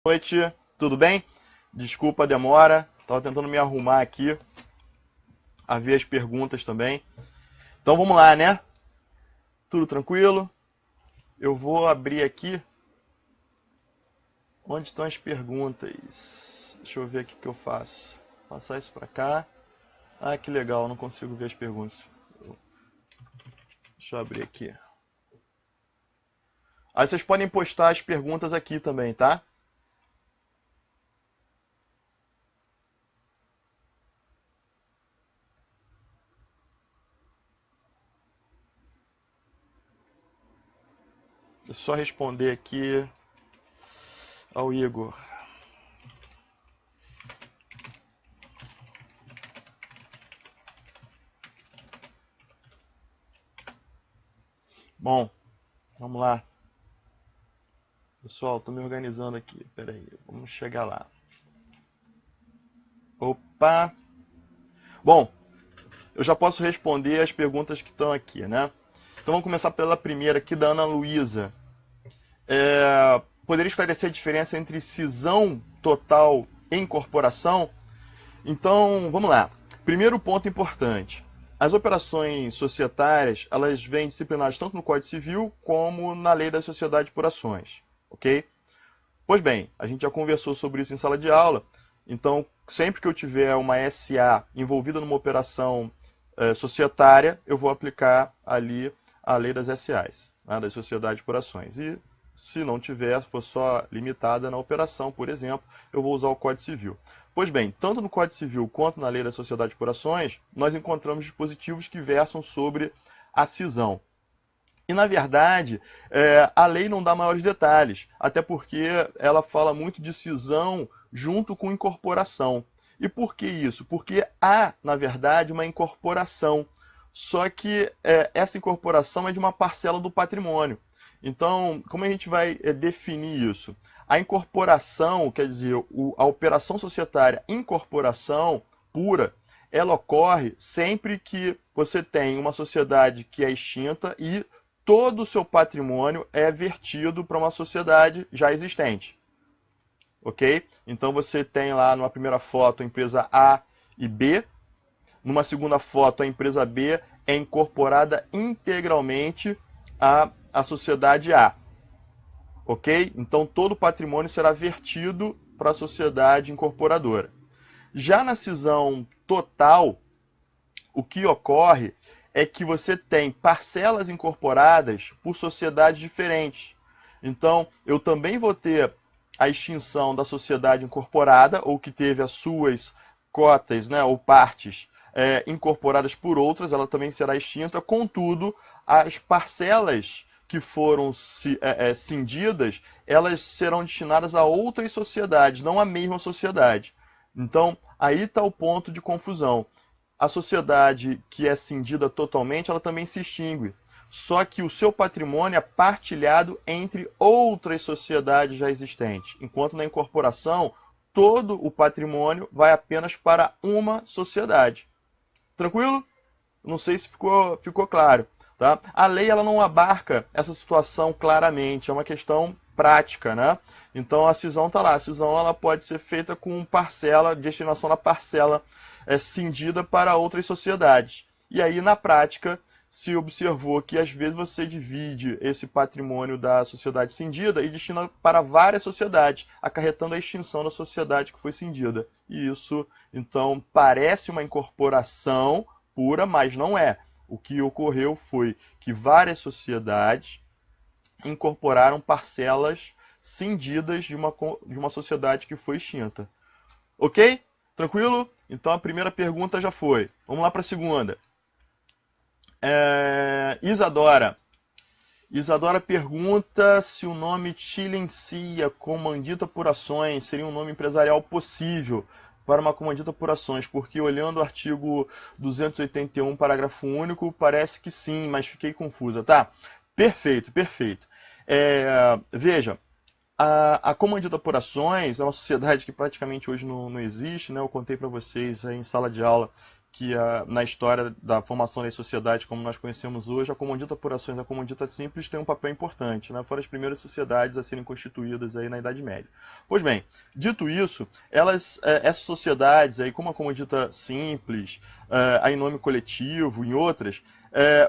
Noite, tudo bem? Desculpa a demora, estava tentando me arrumar aqui, a ver as perguntas também. Então vamos lá, né? Tudo tranquilo? Eu vou abrir aqui. Onde estão as perguntas? Deixa eu ver aqui o que eu faço. Passar isso para cá. Ah, que legal, não consigo ver as perguntas. Deixa eu abrir aqui. Aí vocês podem postar as perguntas aqui também, tá? Deixa eu só responder aqui ao Igor. Bom, vamos lá. Pessoal, estou me organizando aqui. Pera aí, vamos chegar lá. Opa! Bom, eu já posso responder as perguntas que estão aqui, né? Então vamos começar pela primeira aqui da Ana Luísa. Poderia esclarecer a diferença entre cisão total e incorporação? Então, vamos lá. Primeiro ponto importante. As operações societárias, elas vêm disciplinadas tanto no Código Civil como na Lei da Sociedade por Ações, ok? Pois bem, a gente já conversou sobre isso em sala de aula, então sempre que eu tiver uma SA envolvida numa operação societária, eu vou aplicar ali a lei das SAs, né, das Sociedades por Ações. E se não tiver, for só limitada na operação, por exemplo, eu vou usar o Código Civil. Pois bem, tanto no Código Civil quanto na lei das Sociedades por Ações, nós encontramos dispositivos que versam sobre a cisão. E, na verdade, a lei não dá maiores detalhes, até porque ela fala muito de cisão junto com incorporação. E por que isso? Porque há, na verdade, uma incorporação, só que essa incorporação é de uma parcela do patrimônio. Então, como a gente vai definir isso? A incorporação, quer dizer, a operação societária incorporação pura, ela ocorre sempre que você tem uma sociedade que é extinta e todo o seu patrimônio é vertido para uma sociedade já existente. Ok? Então você tem lá numa primeira foto a empresa A e B, numa segunda foto a empresa B é incorporada integralmente à sociedade A. Ok? Então todo o patrimônio será vertido para a sociedade incorporadora. Já na cisão total, o que ocorre é que você tem parcelas incorporadas por sociedades diferentes. Então, eu também vou ter a extinção da sociedade incorporada, ou que teve as suas cotas, né, ou partes incorporadas por outras, ela também será extinta. Contudo, as parcelas que foram cindidas, elas serão destinadas a outras sociedades, não à mesma sociedade. Então, aí está o ponto de confusão. A sociedade que é cindida totalmente, ela também se extingue. Só que o seu patrimônio é partilhado entre outras sociedades já existentes, enquanto na incorporação, todo o patrimônio vai apenas para uma sociedade. Tranquilo? Não sei se ficou claro. Tá? A lei ela não abarca essa situação claramente, é uma questão prática, né? Então a cisão está lá. A cisão ela pode ser feita com parcela, destinação da parcela cindida para outras sociedades. E aí, na prática, se observou que às vezes você divide esse patrimônio da sociedade cindida e destina para várias sociedades, acarretando a extinção da sociedade que foi cindida. E isso, então, parece uma incorporação pura, mas não é. O que ocorreu foi que várias sociedades incorporaram parcelas cindidas de uma sociedade que foi extinta. Ok? Tranquilo? Então a primeira pergunta já foi. Vamos lá para a segunda. Isadora. Isadora pergunta se o nome Chilencia Comandita por Ações seria um nome empresarial possível para uma comandita por ações, porque olhando o artigo 281, parágrafo único, parece que sim, mas fiquei confusa, tá? Perfeito, perfeito. Veja, a comandita por ações é uma sociedade que praticamente hoje não existe, né? Eu contei para vocês aí em sala de aula que na história da formação das sociedades como nós conhecemos hoje, a comandita por ações e a comandita simples tem um papel importante, né? Foram as primeiras sociedades a serem constituídas aí na Idade Média. Pois bem, dito isso, essas sociedades, aí, como a comandita simples, aí nome coletivo, em outras,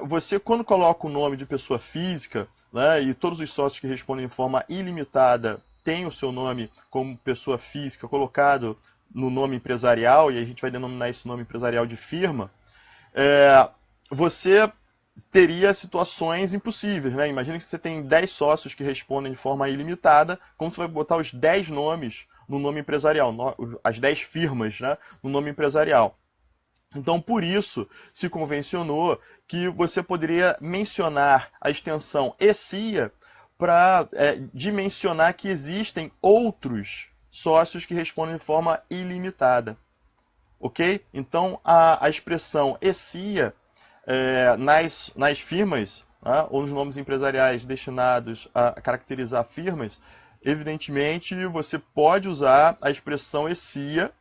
você quando coloca o nome de pessoa física, né, e todos os sócios que respondem de forma ilimitada têm o seu nome como pessoa física colocado no nome empresarial, e a gente vai denominar esse nome empresarial de firma, você teria situações impossíveis, né? Imagina que você tem 10 sócios que respondem de forma ilimitada, como você vai botar os 10 nomes no nome empresarial, as 10 firmas, né, no nome empresarial. Então, por isso, se convencionou que você poderia mencionar a extensão ECIA para dimensionar que existem outros sócios que respondem de forma ilimitada. Ok? Então, a expressão ECIA nas firmas, né, ou nos nomes empresariais destinados a caracterizar firmas, evidentemente você pode usar a expressão ECIA,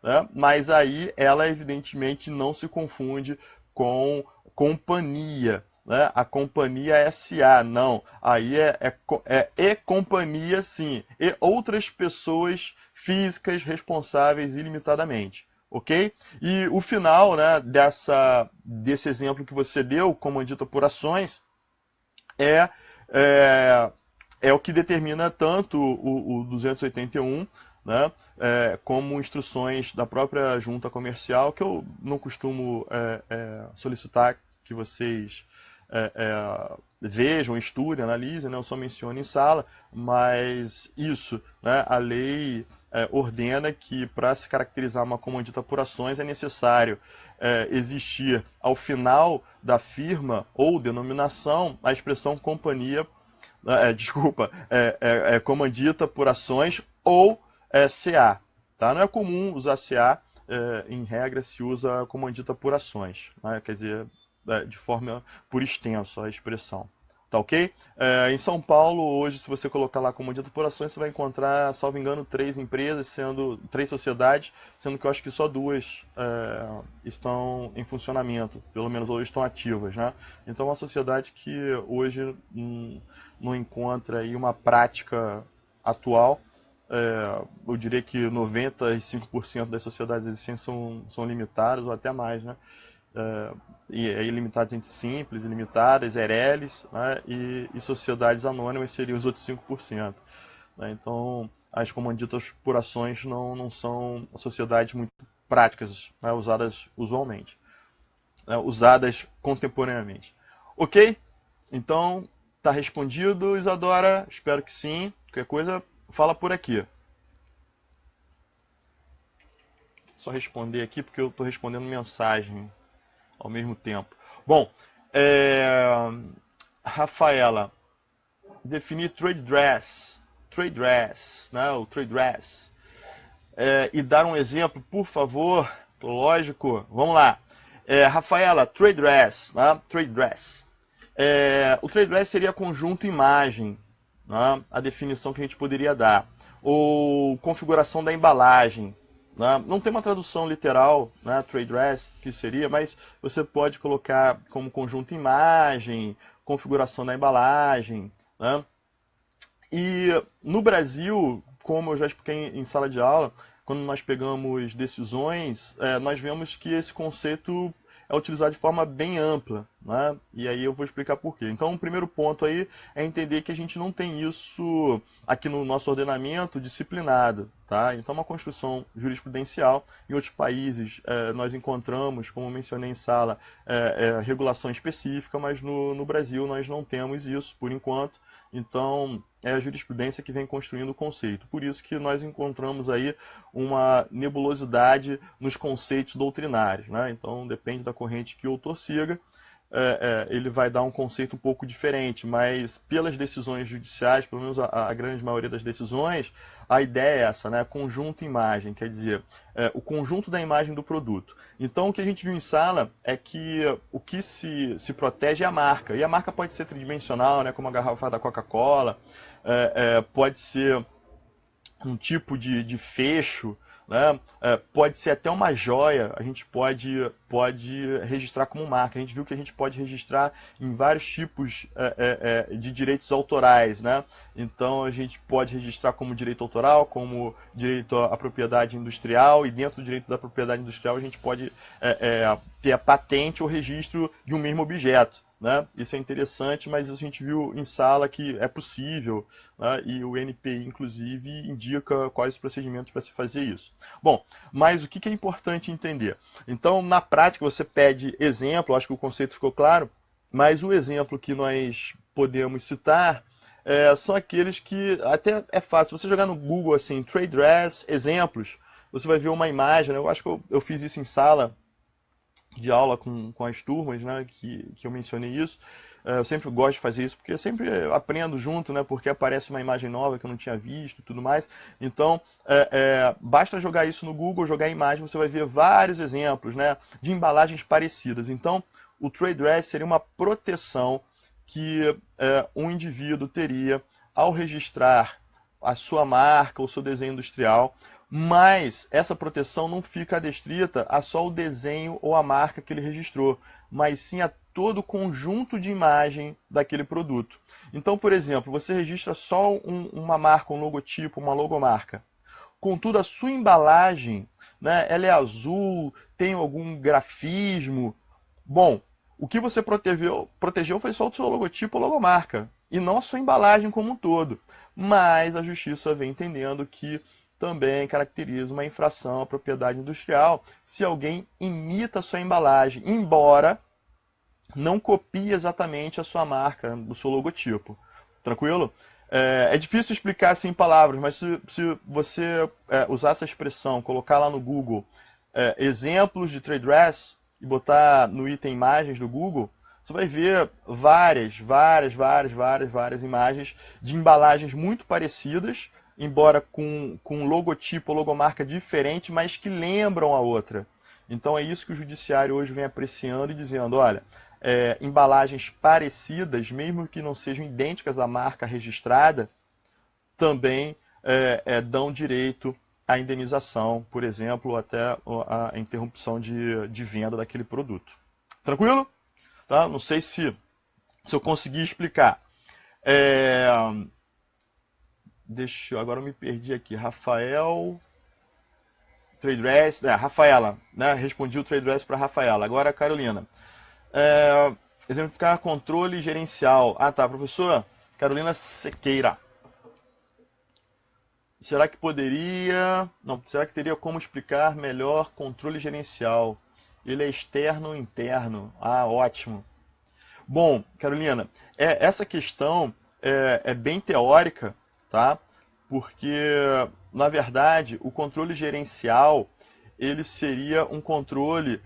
né, mas aí ela evidentemente não se confunde com companhia. Né? A companhia SA, não. Aí e companhia, sim. E outras pessoas físicas responsáveis ilimitadamente. Ok? E o final, né, desse exemplo que você deu, comandita por ações, é o que determina tanto o 281, né, como instruções da própria junta comercial, que eu não costumo solicitar que vocês vejam, estudem, analisem, né, eu só menciono em sala, mas isso, né, a lei ordena que para se caracterizar uma comandita por ações é necessário existir ao final da firma ou denominação a expressão companhia, comandita por ações ou CA. Tá? Não é comum usar CA, em regra se usa comandita por ações, né? Quer dizer, de forma por extenso a expressão. Tá ok? Em São Paulo, hoje, se você colocar lá comandita por ações, você vai encontrar, salvo engano, 3 empresas, 3 sociedades, sendo que eu acho que só 2 estão em funcionamento, pelo menos hoje estão ativas. Né? Então é uma sociedade que hoje não encontra aí uma prática atual. Eu diria que 95% das sociedades existentes são limitadas, ou até mais, né? E ilimitadas entre simples, ilimitadas, ERELs, né? e sociedades anônimas seriam os outros 5%. Né? Então, as comanditas por ações não são sociedades muito práticas, né? Usadas usualmente, né? Usadas contemporaneamente. Ok? Então, está respondido, Isadora? Espero que sim. Qualquer coisa, fala por aqui. Só responder aqui porque eu estou respondendo mensagem ao mesmo tempo. Bom, Rafaela, definir trade dress, né, o trade dress, e dar um exemplo, por favor. Lógico, vamos lá. Rafaela, trade dress, né, trade dress. O trade dress seria conjunto imagem, né, a definição que a gente poderia dar, ou configuração da embalagem. Não tem uma tradução literal, né, trade dress, que seria, mas você pode colocar como conjunto imagem, configuração da embalagem. Né? E no Brasil, como eu já expliquei em sala de aula, quando nós pegamos decisões, nós vemos que esse conceito é utilizado de forma bem ampla, né? E aí eu vou explicar por quê. Então, o primeiro ponto aí é entender que a gente não tem isso aqui no nosso ordenamento disciplinado, tá? Então, é uma construção jurisprudencial. Em outros países, nós encontramos, como eu mencionei em sala, regulação específica, mas no Brasil nós não temos isso, por enquanto. Então, é a jurisprudência que vem construindo o conceito. Por isso que nós encontramos aí uma nebulosidade nos conceitos doutrinários. Né? Então, depende da corrente que o autor siga, ele vai dar um conceito um pouco diferente, mas pelas decisões judiciais, pelo menos a grande maioria das decisões, a ideia é essa, né? Conjunto imagem, quer dizer, o conjunto da imagem do produto. Então, o que a gente viu em sala é que o que se protege é a marca, e a marca pode ser tridimensional, né? Como a garrafa da Coca-Cola, pode ser um tipo de fecho, né? Pode ser até uma joia, a gente pode registrar como marca. A gente viu que a gente pode registrar em vários tipos de direitos autorais, né? Então a gente pode registrar como direito autoral, como direito à propriedade industrial, e dentro do direito da propriedade industrial a gente pode ter a patente ou registro de um mesmo objeto. Né? Isso é interessante, mas a gente viu em sala que é possível, né? E o NPI, inclusive, indica quais os procedimentos para se fazer isso. Bom, mas o que é importante entender? Então, na prática, você pede exemplo, acho que o conceito ficou claro, mas o exemplo que nós podemos citar são aqueles que até é fácil. Se você jogar no Google assim, trade dress, exemplos, você vai ver uma imagem, né? Eu acho que eu fiz isso em sala de aula com as turmas, né, que eu mencionei isso. Eu sempre gosto de fazer isso, porque eu sempre aprendo junto, né, porque aparece uma imagem nova que eu não tinha visto e tudo mais. Então, basta jogar isso no Google, jogar a imagem, você vai ver vários exemplos, né, de embalagens parecidas. Então, o trade dress seria uma proteção que um indivíduo teria ao registrar a sua marca ou seu desenho industrial, mas essa proteção não fica adstrita a só o desenho ou a marca que ele registrou, mas sim a todo o conjunto de imagem daquele produto. Então, por exemplo, você registra só uma marca, um logotipo, uma logomarca. Contudo, a sua embalagem, né, ela é azul, tem algum grafismo. Bom, o que você protegeu foi só o seu logotipo ou logomarca, e não a sua embalagem como um todo. Mas a justiça vem entendendo que também caracteriza uma infração à propriedade industrial se alguém imita a sua embalagem, embora não copie exatamente a sua marca, o seu logotipo. Tranquilo? É difícil explicar assim em palavras, mas se você usar essa expressão, colocar lá no Google exemplos de trade dress e botar no item imagens do Google, você vai ver várias imagens de embalagens muito parecidas, embora com logotipo ou logomarca diferente, mas que lembram a outra. Então é isso que o judiciário hoje vem apreciando e dizendo, olha, embalagens parecidas, mesmo que não sejam idênticas à marca registrada, também dão direito à indenização, por exemplo, ou até a interrupção de venda daquele produto. Tranquilo? Tá? Não sei se eu consegui explicar. Agora eu me perdi aqui. Rafael. Trade dress. Rafaela. Né? Respondi o trade dress para Rafaela. Agora a Carolina. Exemplificar controle gerencial. Ah, tá, professor. Carolina Sequeira. Será que poderia... Não, será que teria como explicar melhor controle gerencial? Ele é externo ou interno? Ah, ótimo. Bom, Carolina, essa questão é bem teórica, tá? Porque, na verdade, o controle gerencial ele seria um controle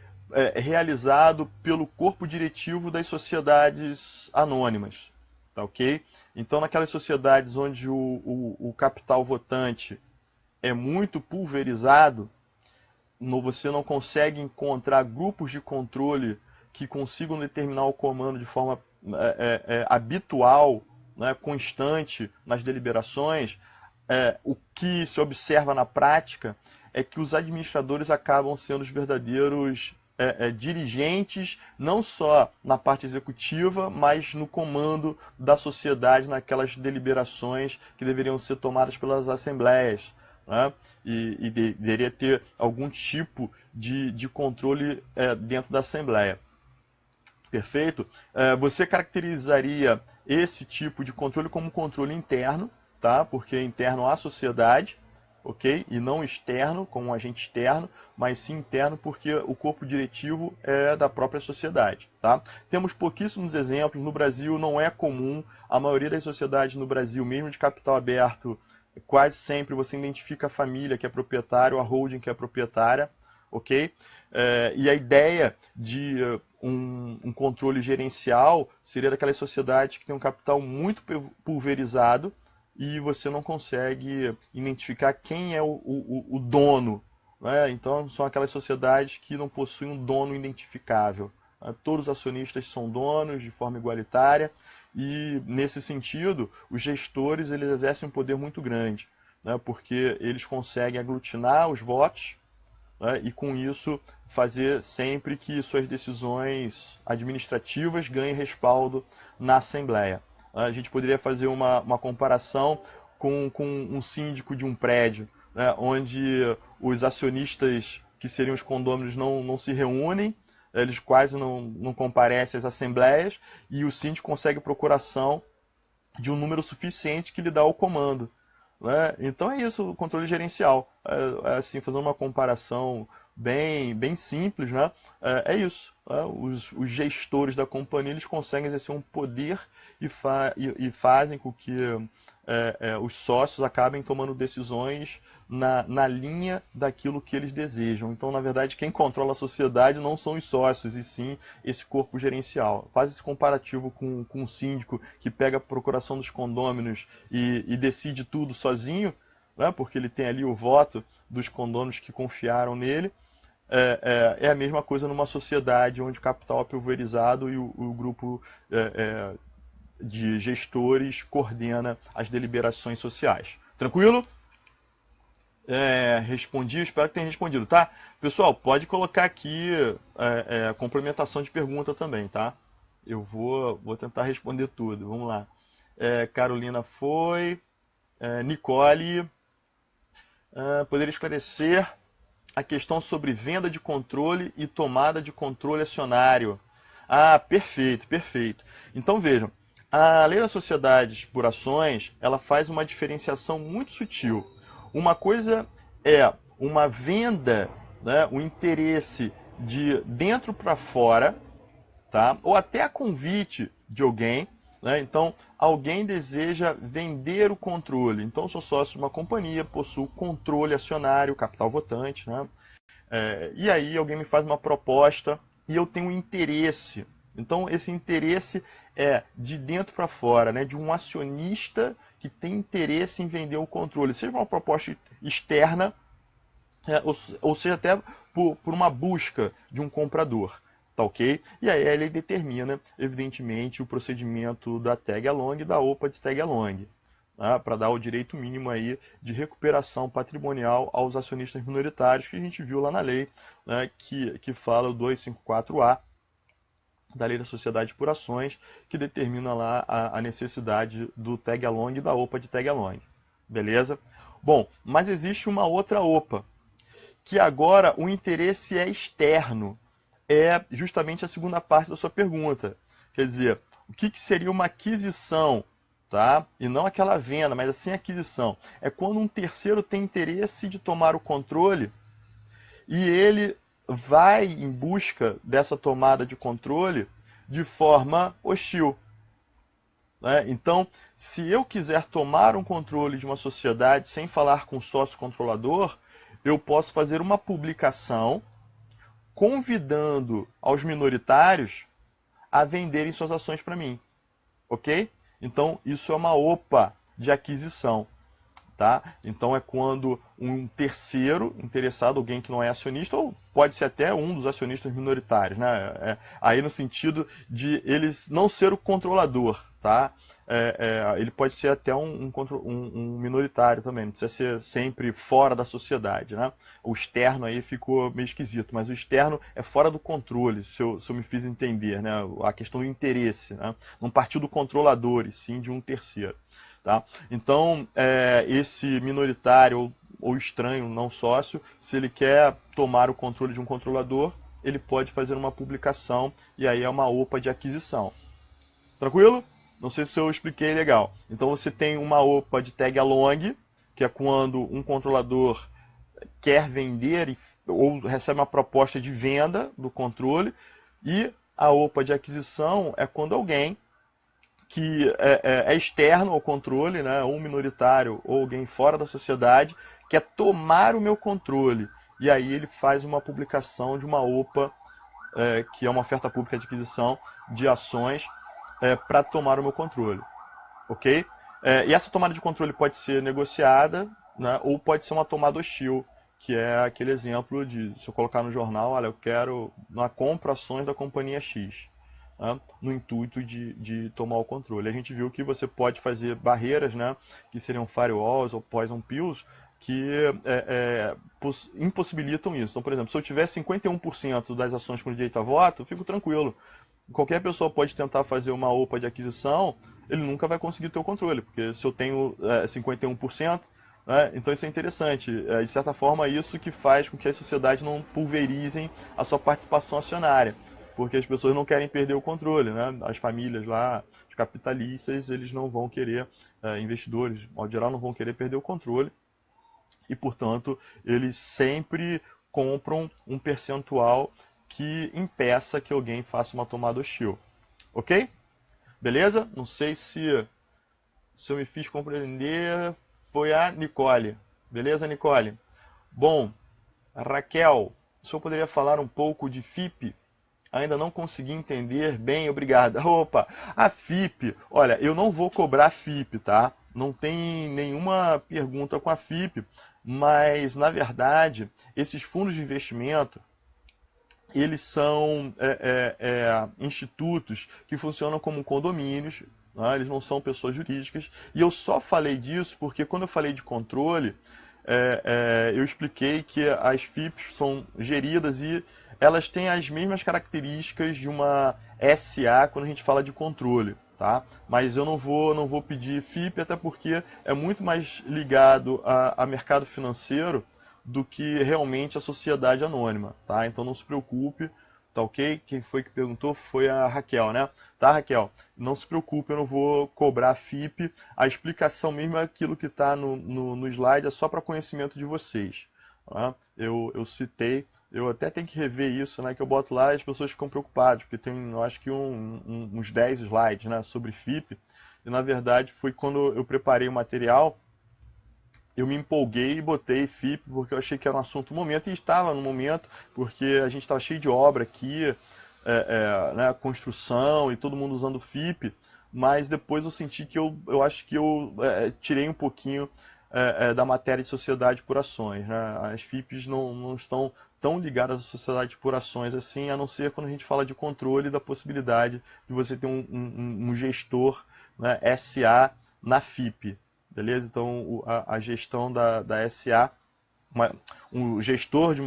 realizado pelo corpo diretivo das sociedades anônimas, tá ok? Então, naquelas sociedades onde o capital votante é muito pulverizado, você não consegue encontrar grupos de controle que consigam determinar o comando de forma habitual, né, constante nas deliberações. O que se observa na prática é que os administradores acabam sendo os verdadeiros dirigentes, não só na parte executiva, mas no comando da sociedade, naquelas deliberações que deveriam ser tomadas pelas assembleias. Né? E deveria ter algum tipo de controle dentro da Assembleia. Perfeito? Você caracterizaria esse tipo de controle como controle interno, tá? Porque é interno à sociedade, ok? E não externo, como um agente externo, mas sim interno porque o corpo diretivo é da própria sociedade, tá? Temos pouquíssimos exemplos. No Brasil não é comum, a maioria das sociedades no Brasil, mesmo de capital aberto, quase sempre você identifica a família que é proprietária, ou a holding que é proprietária, ok? E a ideia de um controle gerencial seria daquelas sociedades que têm um capital muito pulverizado e você não consegue identificar quem é o dono. Né? Então, são aquelas sociedades que não possuem um dono identificável. Todos os acionistas são donos de forma igualitária e, nesse sentido, os gestores eles exercem um poder muito grande. né, porque eles conseguem aglutinar os votos, né, e com isso fazer sempre que suas decisões administrativas ganhem respaldo na Assembleia. A gente poderia fazer uma comparação com um síndico de um prédio, né, onde os acionistas, que seriam os condôminos, não se reúnem, eles quase não comparecem às assembleias, e o síndico consegue procuração de um número suficiente que lhe dá o comando. Né? Então é isso, o controle gerencial. Assim, fazendo uma comparação bem simples, né? É isso. Né? Os gestores da companhia, eles conseguem exercer um poder e fazem com que os sócios acabem tomando decisões na linha daquilo que eles desejam. Então, na verdade, quem controla a sociedade não são os sócios, e sim esse corpo gerencial. Faz esse comparativo com um síndico que pega a procuração dos condôminos e decide tudo sozinho, né, porque ele tem ali o voto dos condôminos que confiaram nele. É a mesma coisa numa sociedade onde o capital é pulverizado e o grupo de gestores coordena as deliberações sociais. Tranquilo? Respondi, espero que tenha respondido, tá? Pessoal, pode colocar aqui complementação de pergunta também, tá? Eu vou tentar responder tudo. Vamos lá. Carolina foi. Nicole, poderia esclarecer a questão sobre venda de controle e tomada de controle acionário? Ah, perfeito, perfeito. Então vejam, a lei das sociedades por ações, ela faz uma diferenciação muito sutil. Uma coisa é uma venda, né, o interesse de dentro para fora, tá? Ou até a convite de alguém, né? Então, alguém deseja vender o controle. Então, eu sou sócio de uma companhia, possuo controle acionário, capital votante, né? E aí alguém me faz uma proposta e eu tenho interesse. Então, esse interesse é de dentro para fora, né? De um acionista que tem interesse em vender o controle. Seja uma proposta externa, ou seja até por uma busca de um comprador. Tá ok? E aí ele determina, evidentemente, o procedimento da tag-along e da OPA de tag-along, né, para dar o direito mínimo aí de recuperação patrimonial aos acionistas minoritários, que a gente viu lá na lei, né, que fala o 254A da Lei da Sociedade por Ações, que determina lá a necessidade do tag-along e da OPA de tag-along. Beleza? Bom, mas existe uma outra OPA, que agora o interesse é externo. É justamente a segunda parte da sua pergunta. Quer dizer, o que seria uma aquisição? Tá? E não aquela venda, mas assim aquisição. É quando um terceiro tem interesse de tomar o controle e ele vai em busca dessa tomada de controle de forma hostil. Né? Então, se eu quiser tomar um controle de uma sociedade sem falar com o sócio controlador, eu posso fazer uma publicação convidando aos minoritários a venderem suas ações para mim. Ok? Então, isso é uma OPA de aquisição. Tá? Então, é quando um terceiro interessado, alguém que não é acionista, ou pode ser até um dos acionistas minoritários, né? Aí no sentido de eles não ser o controlador. Tá? Ele pode ser até um minoritário também, não precisa ser sempre fora da sociedade. Né? O externo aí ficou meio esquisito, mas o externo é fora do controle, se eu me fiz entender, né? A questão do interesse. Né? Não partiu do controlador, e sim de um terceiro. Tá? Então, esse minoritário ou estranho, não sócio, se ele quer tomar o controle de um controlador, ele pode fazer uma publicação e aí é uma OPA de aquisição. Tranquilo? Não sei se eu expliquei legal. Então você tem uma OPA de tag-along, que é quando um controlador quer vender ou recebe uma proposta de venda do controle, e a OPA de aquisição é quando alguém que é externo ao controle, né, ou minoritário, ou alguém fora da sociedade, quer tomar o meu controle. E aí ele faz uma publicação de uma OPA, que é uma oferta pública de aquisição de ações, para tomar o meu controle. Ok? E essa tomada de controle pode ser negociada, né, ou pode ser uma tomada hostil, que é aquele exemplo de, se eu colocar no jornal, olha, eu quero, compro ações da companhia X. né, no intuito de tomar o controle. A gente viu que você pode fazer barreiras, né, que seriam firewalls ou poison pills, que impossibilitam isso. Então, por exemplo, se eu tiver 51% das ações com direito a voto, eu fico tranquilo. Qualquer pessoa pode tentar fazer uma OPA de aquisição, ele nunca vai conseguir ter o controle, porque se eu tenho 51%, né, então isso é interessante. De certa forma, isso que faz com que as sociedades não pulverizem a sua participação acionária, porque as pessoas não querem perder o controle, né? As famílias lá, os capitalistas, eles não vão querer, investidores, de modo geral, não vão querer perder o controle, e, portanto, eles sempre compram um percentual que impeça que alguém faça uma tomada hostil. Ok? Beleza? Não sei se eu me fiz compreender. Foi a Nicole. Beleza, Nicole? Bom, Raquel, o senhor poderia falar um pouco de FIP? Ainda não consegui entender bem, obrigada. Opa, a FIP, olha, eu não vou cobrar FIP, tá? Não tem nenhuma pergunta com a FIP, mas, na verdade, esses fundos de investimento, eles são institutos que funcionam como condomínios, né? Eles não são pessoas jurídicas. E eu só falei disso porque quando eu falei de controle, eu expliquei que as FIPs são geridas e elas têm as mesmas características de uma SA quando a gente fala de controle. Tá? Mas eu não vou pedir FIP, até porque é muito mais ligado a mercado financeiro do que realmente a sociedade anônima, tá? Então não se preocupe, tá ok? Quem foi que perguntou foi a Raquel, né? Tá, Raquel? Não se preocupe, eu não vou cobrar FIP. A explicação mesmo é aquilo que está no slide, é só para conhecimento de vocês. Tá? Eu citei, eu até tenho que rever isso, né? Que eu boto lá e as pessoas ficam preocupadas, porque tem, eu acho que uns 10 slides, né, sobre FIP. E na verdade foi quando eu preparei o material, eu me empolguei e botei FIP porque eu achei que era um assunto do momento, e estava no momento, porque a gente estava cheio de obra aqui, né, construção e todo mundo usando FIP, mas depois eu senti que eu acho que eu tirei um pouquinho da matéria de sociedade por ações. Né? As FIPs não estão tão ligadas à sociedade por ações assim, a não ser quando a gente fala de controle da possibilidade de você ter um gestor, né, SA na FIP. Beleza? Então, a gestão da SA, um gestor de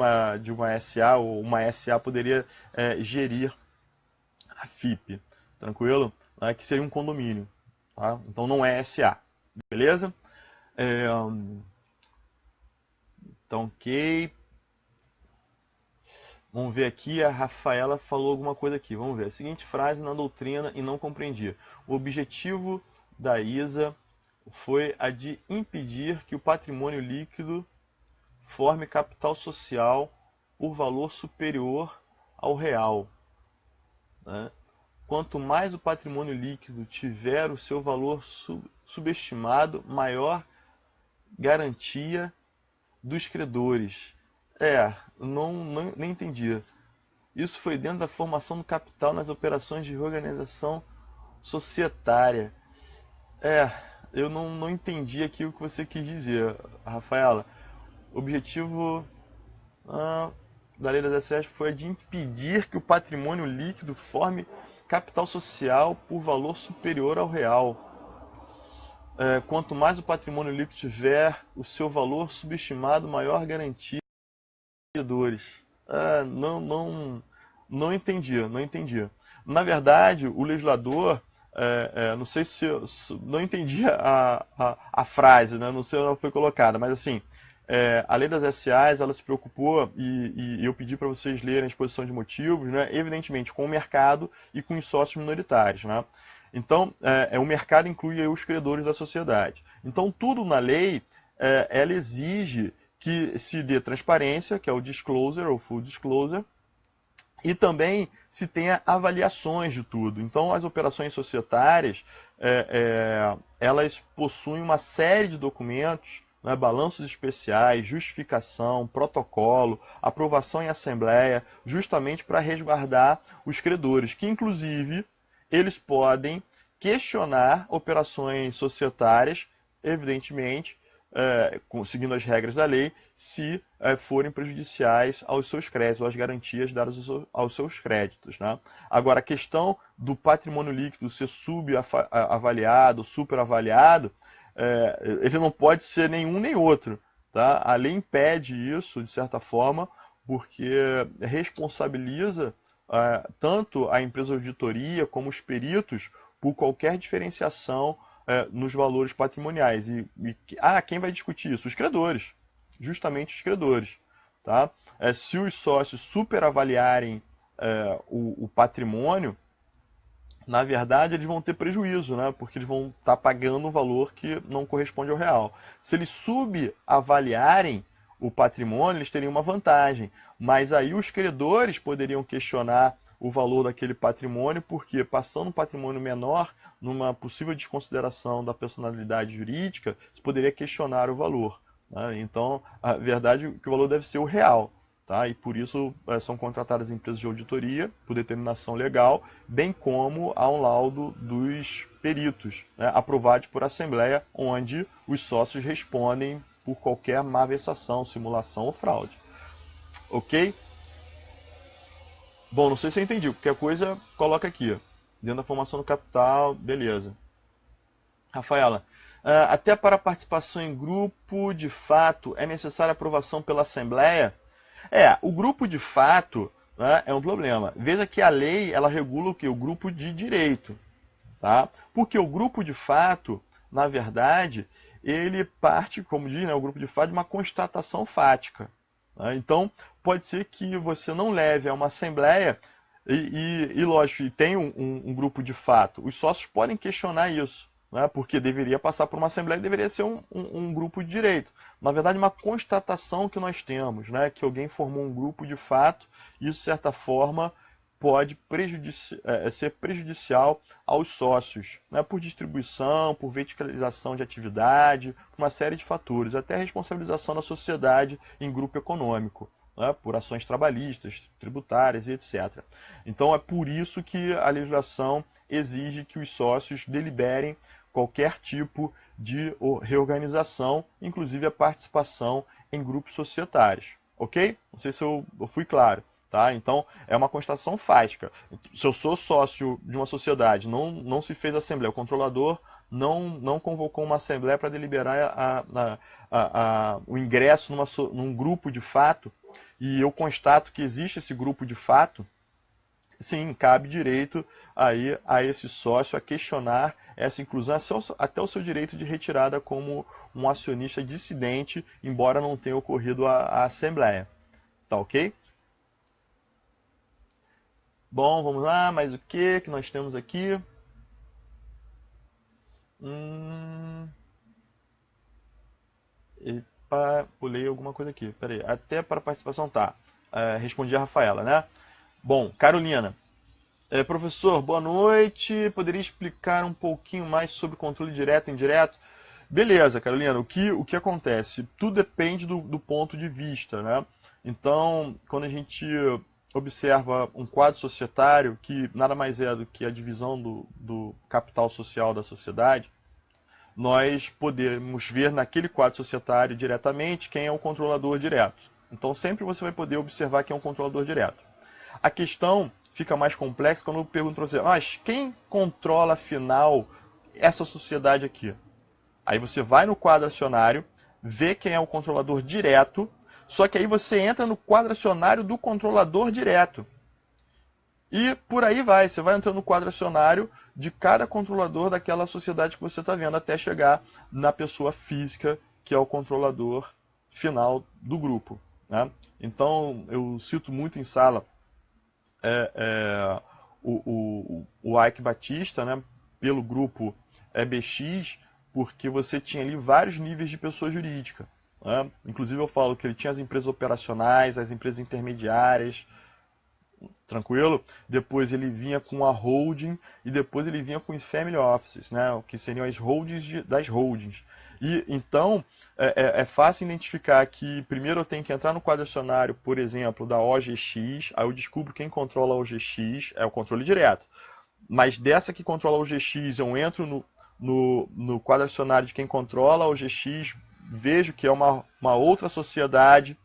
uma SA ou uma SA poderia gerir a FIP, tranquilo? Que seria um condomínio. Tá? Então, não é SA. Beleza? Então, ok. Vamos ver aqui, a Rafaela falou alguma coisa aqui. Vamos ver. A seguinte frase na doutrina e não compreendi. O objetivo da ISA foi a de impedir que o patrimônio líquido forme capital social por valor superior ao real. Né? Quanto mais o patrimônio líquido tiver o seu valor subestimado, maior garantia dos credores. Nem entendi. Isso foi dentro da formação do capital nas operações de reorganização societária. Eu não entendi aqui o que você quis dizer, Rafaela. O objetivo da lei das SEs foi de impedir que o patrimônio líquido forme capital social por valor superior ao real. Quanto mais o patrimônio líquido tiver o seu valor subestimado, maior garantia dos credores. Não entendi. Na verdade, o legislador, não sei se não entendi a frase, né? Não sei onde ela foi colocada, mas assim, a lei das SAs, ela se preocupou, e eu pedi para vocês lerem a exposição de motivos, né? Evidentemente com o mercado e com os sócios minoritários. Né? Então, o mercado inclui aí os credores da sociedade. Então, tudo na lei, ela exige que se dê transparência, que é o disclosure, ou full disclosure, e também se tenha avaliações de tudo. Então, as operações societárias, elas possuem uma série de documentos, né, balanços especiais, justificação, protocolo, aprovação em assembleia, justamente para resguardar os credores, que inclusive eles podem questionar operações societárias, evidentemente, seguindo as regras da lei, se forem prejudiciais aos seus créditos, ou às garantias dadas aos seus créditos. Né? Agora, a questão do patrimônio líquido ser subavaliado, superavaliado, ele não pode ser nenhum nem outro. Tá? A lei impede isso, de certa forma, porque responsabiliza tanto a empresa de auditoria como os peritos por qualquer diferenciação nos valores patrimoniais. Quem vai discutir isso? Os credores. Justamente os credores. Tá? Se os sócios superavaliarem o patrimônio, na verdade eles vão ter prejuízo, né? Porque eles vão estar pagando um valor que não corresponde ao real. Se eles subavaliarem o patrimônio, eles teriam uma vantagem. Mas aí os credores poderiam questionar o valor daquele patrimônio, porque passando um patrimônio menor, numa possível desconsideração da personalidade jurídica, se poderia questionar o valor. Né? Então, a verdade é que o valor deve ser o real. Tá? E por isso são contratadas empresas de auditoria por determinação legal, bem como há um laudo dos peritos, né, aprovado por assembleia, onde os sócios respondem por qualquer malversação, simulação ou fraude. Ok? Bom, não sei se eu entendi. Qualquer coisa, coloca aqui. Dentro da formação do capital, beleza. Rafaela, até para participação em grupo, de fato, é necessária aprovação pela assembleia? O grupo de fato, né, é um problema. Veja que a lei ela regula o que? O grupo de direito. Tá? Porque o grupo de fato, na verdade, ele parte, como diz, né, o grupo de fato, de uma constatação fática. Né? Então, pode ser que você não leve a uma assembleia e lógico, tem um grupo de fato. Os sócios podem questionar isso. Né, porque deveria passar por uma assembleia, deveria ser um grupo de direito. Na verdade, uma constatação que nós temos, né, que alguém formou um grupo de fato, isso, de certa forma, pode ser prejudicial aos sócios, né, por distribuição, por verticalização de atividade, uma série de fatores, até a responsabilização da sociedade em grupo econômico. Né, por ações trabalhistas, tributárias e etc. Então, é por isso que a legislação exige que os sócios deliberem qualquer tipo de reorganização, inclusive a participação em grupos societários. Ok? Não sei se eu fui claro. Tá? Então, é uma constatação fática. Se eu sou sócio de uma sociedade, não se fez assembleia, o controlador não convocou uma assembleia para deliberar o ingresso num grupo de fato, e eu constato que existe esse grupo de fato, sim, cabe direito aí a esse sócio a questionar essa inclusão, até o seu direito de retirada como um acionista dissidente, embora não tenha ocorrido a assembleia. Tá ok? Bom, vamos lá, mais o que nós temos aqui? Epa, pulei alguma coisa aqui, peraí. Até para participação, tá. Respondi a Rafaela, né? Bom, Carolina. Professor, boa noite. Poderia explicar um pouquinho mais sobre controle direto e indireto? Beleza, Carolina. O que acontece? Tudo depende do ponto de vista, né? Então, quando a gente observa um quadro societário, que nada mais é do que a divisão do capital social da sociedade, nós podemos ver naquele quadro societário diretamente quem é o controlador direto. Então, sempre você vai poder observar quem é o controlador direto. A questão fica mais complexa quando eu pergunto para você, mas quem controla, afinal, essa sociedade aqui? Aí você vai no quadro acionário, vê quem é o controlador direto, só que aí você entra no quadro acionário do controlador direto. E por aí vai, você vai entrando no quadro acionário de cada controlador daquela sociedade que você está vendo, até chegar na pessoa física, que é o controlador final do grupo. Né? Então, eu cito muito em sala o Ike Batista, né, pelo grupo EBX, porque você tinha ali vários níveis de pessoa jurídica. Né? Inclusive eu falo que ele tinha as empresas operacionais, as empresas intermediárias, tranquilo? Depois ele vinha com a holding e depois ele vinha com os family offices, né? Que seriam as holdings das holdings. E então é fácil identificar que primeiro eu tenho que entrar no quadro acionário, por exemplo, da OGX, aí eu descubro quem controla a OGX, é o controle direto. Mas dessa que controla a OGX, eu entro no quadro acionário de quem controla a OGX, vejo que é uma outra sociedade,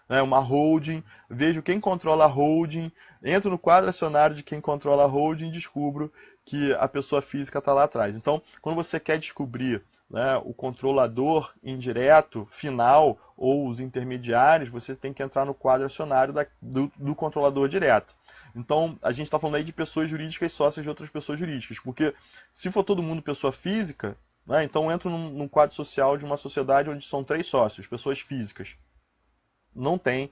né, uma holding, vejo quem controla a holding, entro no quadro acionário de quem controla a holding e descubro que a pessoa física está lá atrás. Então, quando você quer descobrir, né, o controlador indireto, final, ou os intermediários, você tem que entrar no quadro acionário do controlador direto. Então, a gente está falando aí de pessoas jurídicas sócias de outras pessoas jurídicas, porque se for todo mundo pessoa física, né, então eu entro num quadro social de uma sociedade onde são 3 sócios, pessoas físicas. Não tem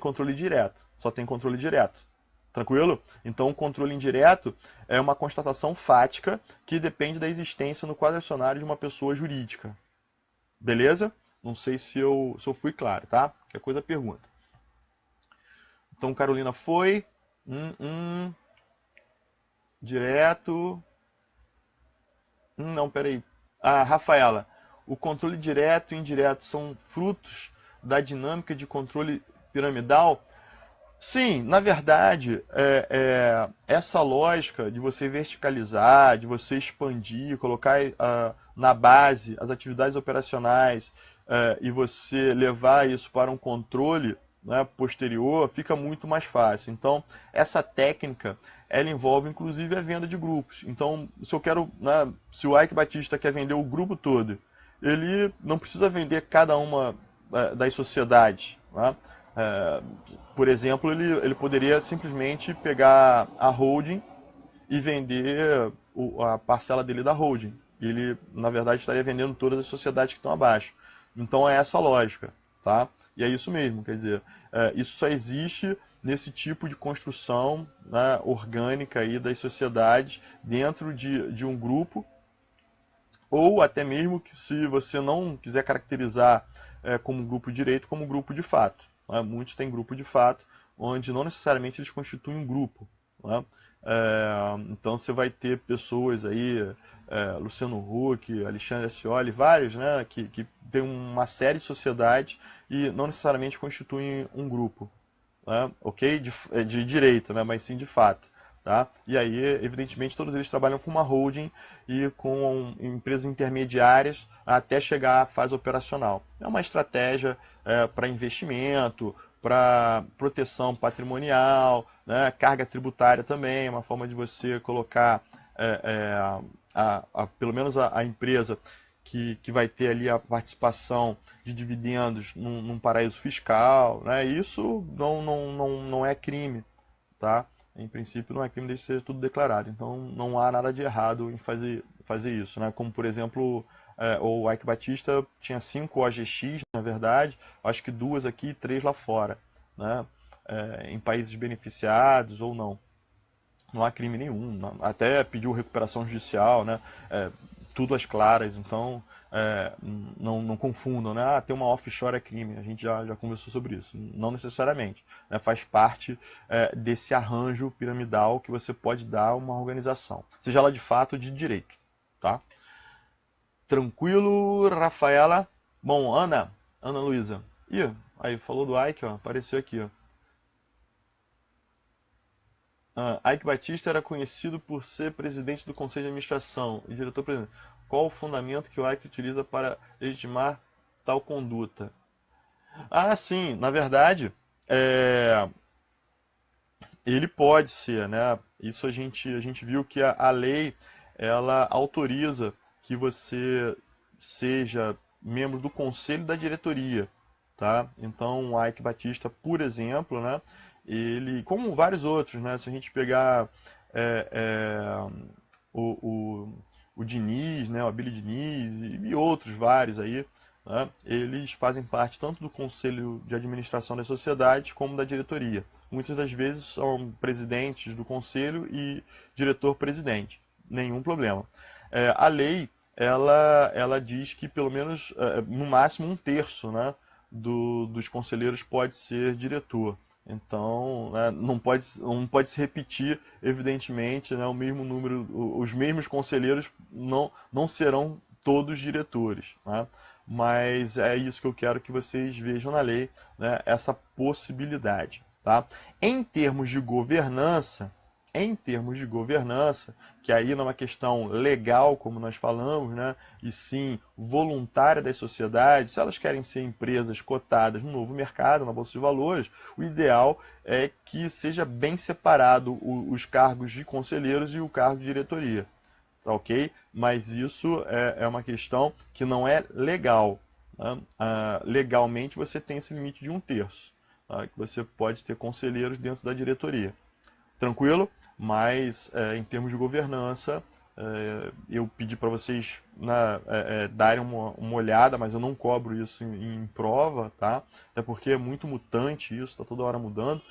controle direto, só tem controle direto. Tranquilo? Então, o controle indireto é uma constatação fática que depende da existência no quadro acionário de uma pessoa jurídica. Beleza? Não sei se eu fui claro, tá? Qualquer coisa, pergunta. Então, Carolina foi. Direto. Não, peraí. Ah, Rafaela. O controle direto e indireto são frutos da dinâmica de controle piramidal? Sim, na verdade, essa lógica de você verticalizar, de você expandir, colocar na base as atividades operacionais e você levar isso para um controle, né, posterior, fica muito mais fácil. Então, essa técnica, ela envolve inclusive a venda de grupos. Então, se eu quero, né, se o Ike Batista quer vender o grupo todo, ele não precisa vender cada uma das sociedades, né? Por exemplo, ele poderia simplesmente pegar a holding e vender a parcela dele da holding. Ele, na verdade, estaria vendendo todas as sociedades que estão abaixo. Então é essa a lógica, tá? E é isso mesmo, quer dizer, isso só existe nesse tipo de construção, né, orgânica aí das sociedades dentro de um grupo, ou até mesmo que se você não quiser caracterizar como grupo de direito, como grupo de fato. Né? Muitos têm grupo de fato, onde não necessariamente eles constituem um grupo. Né? Então você vai ter pessoas aí, Luciano Huck, Alexandre Scioli, vários, né, que têm uma série de sociedades e não necessariamente constituem um grupo. Né? Ok? De direito, né? Mas sim de fato. Tá? E aí, evidentemente, todos eles trabalham com uma holding e com empresas intermediárias até chegar à fase operacional. É uma estratégia para investimento, para proteção patrimonial, né? Carga tributária também, uma forma de você colocar pelo menos a empresa que vai ter ali a participação de dividendos num paraíso fiscal. Né? Isso não é crime. Tá? Em princípio não é crime desde que seja tudo declarado. Então não há nada de errado em fazer isso. Né? Como, por exemplo, o Ike Batista tinha 5 OGX, na verdade, acho que 2 aqui e 3 lá fora. Né? Em países beneficiados ou não. Não há crime nenhum. Até pediu recuperação judicial, né? Tudo às claras. Então não confundam, né? Ter uma offshore é crime. A gente já conversou sobre isso. Não necessariamente. Né? Faz parte desse arranjo piramidal que você pode dar a uma organização. Seja ela de fato ou de direito. Tá? Tranquilo, Rafaela? Bom, Ana Luísa. Ih, aí falou do Ike, ó, apareceu aqui, ó. Ike Batista era conhecido por ser presidente do Conselho de Administração e diretor-presidente. Qual o fundamento que o Ike utiliza para legitimar tal conduta? Sim, na verdade, ele pode ser, né? Isso a gente viu que a lei ela autoriza que você seja membro do conselho da diretoria, tá? Então, o Ike Batista, por exemplo, né? Ele, como vários outros, né? Se a gente pegar é, é, o Diniz, né? O Abílio Diniz e outros vários aí, né? Eles fazem parte tanto do conselho de administração das sociedades como da diretoria. Muitas das vezes são presidentes do conselho e diretor-presidente. Nenhum problema. A lei ela diz que pelo menos no máximo 1/3, né, dos conselheiros pode ser diretor. Então, né, não pode se repetir, evidentemente, né, o mesmo número, os mesmos conselheiros não serão todos diretores. Né? Mas é isso que eu quero que vocês vejam na lei, né, essa possibilidade. Tá? Em termos de governança, Em termos de governança, que aí não é uma questão legal, como nós falamos, né, e sim voluntária das sociedades, se elas querem ser empresas cotadas no novo mercado, na Bolsa de Valores, o ideal é que seja bem separado os cargos de conselheiros e o cargo de diretoria. Tá ok? Mas isso é uma questão que não é legal. Né? Legalmente você tem esse limite de 1/3, tá? Que você pode ter conselheiros dentro da diretoria. Tranquilo? Mas em termos de governança, eu pedi para vocês darem uma olhada, mas eu não cobro isso em prova, tá? Até porque é muito mutante isso, está toda hora mudando.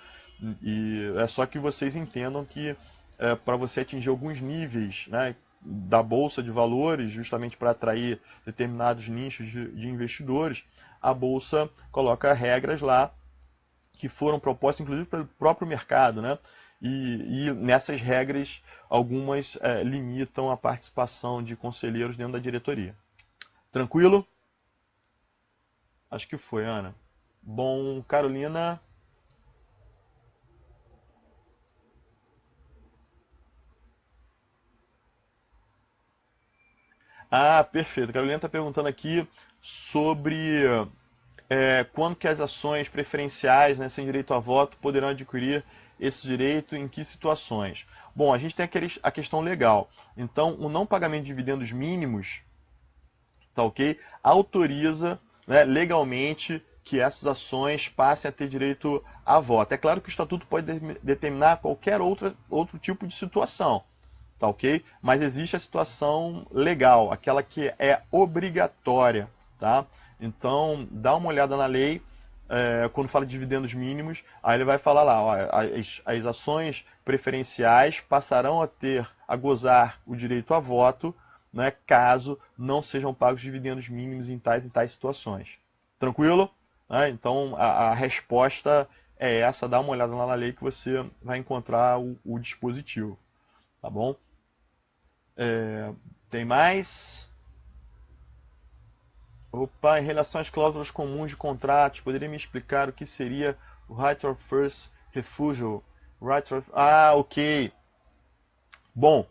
E é só que vocês entendam que para você atingir alguns níveis, né, da bolsa de valores, justamente para atrair determinados nichos de investidores, a bolsa coloca regras lá que foram propostas, inclusive, pelo próprio mercado, né? E nessas regras, algumas limitam a participação de conselheiros dentro da diretoria. Tranquilo? Acho que foi, Ana. Bom, Carolina. Ah, perfeito. A Carolina está perguntando aqui sobre quando que as ações preferenciais, né, sem direito a voto, poderão adquirir esse direito, em que situações? Bom, a gente tem a questão legal. Então, o não pagamento de dividendos mínimos, tá ok? Autoriza, né, legalmente que essas ações passem a ter direito a voto. É claro que o estatuto pode determinar qualquer outro tipo de situação, tá ok? Mas existe a situação legal, aquela que é obrigatória, tá? Então, dá uma olhada na lei, quando fala de dividendos mínimos, aí ele vai falar lá, ó, as ações preferenciais passarão a gozar o direito a voto, né, caso não sejam pagos dividendos mínimos em tais situações. Tranquilo? Então, a resposta é essa, dá uma olhada lá na lei que você vai encontrar o dispositivo. Tá bom? Tem mais? Opa, em relação às cláusulas comuns de contratos, poderia me explicar o que seria o right of first refusal? Ok. Bom,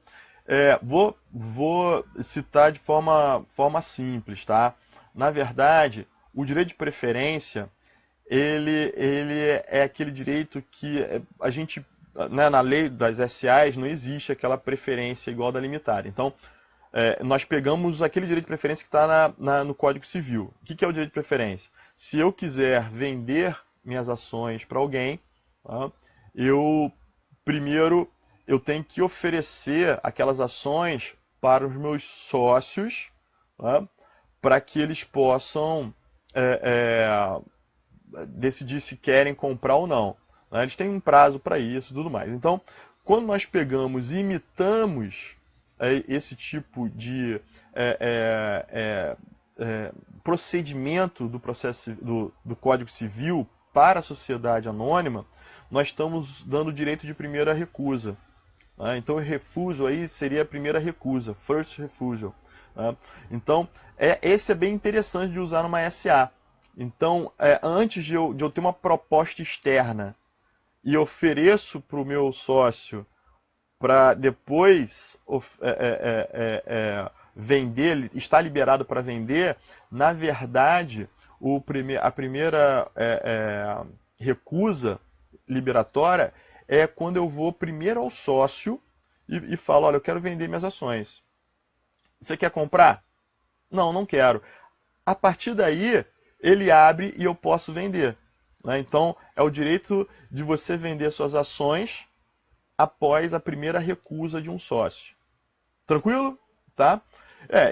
vou citar de forma simples, tá? Na verdade, o direito de preferência, ele é aquele direito que a gente, né, na lei das SAs não existe aquela preferência igual da limitada. Então, nós pegamos aquele direito de preferência que está no Código Civil. O que é o direito de preferência? Se eu quiser vender minhas ações para alguém, tá, primeiro eu tenho que oferecer aquelas ações para os meus sócios, tá, para que eles possam decidir se querem comprar ou não. Né? Eles têm um prazo para isso e tudo mais. Então, quando nós pegamos e imitamos esse tipo de procedimento do processo do Código Civil para a sociedade anônima, nós estamos dando direito de primeira recusa. Né? Então, o refuso aí seria a primeira recusa, first refusal. Né? Então, esse é bem interessante de usar numa SA. Então, antes de eu ter uma proposta externa e ofereço para o meu sócio para depois vender, está liberado para vender, na verdade, a primeira recusa liberatória é quando eu vou primeiro ao sócio e falo, olha, eu quero vender minhas ações. Você quer comprar? Não, não quero. A partir daí, ele abre e eu posso vender. Né? Então, é o direito de você vender suas ações após a primeira recusa de um sócio. Tranquilo? Tá?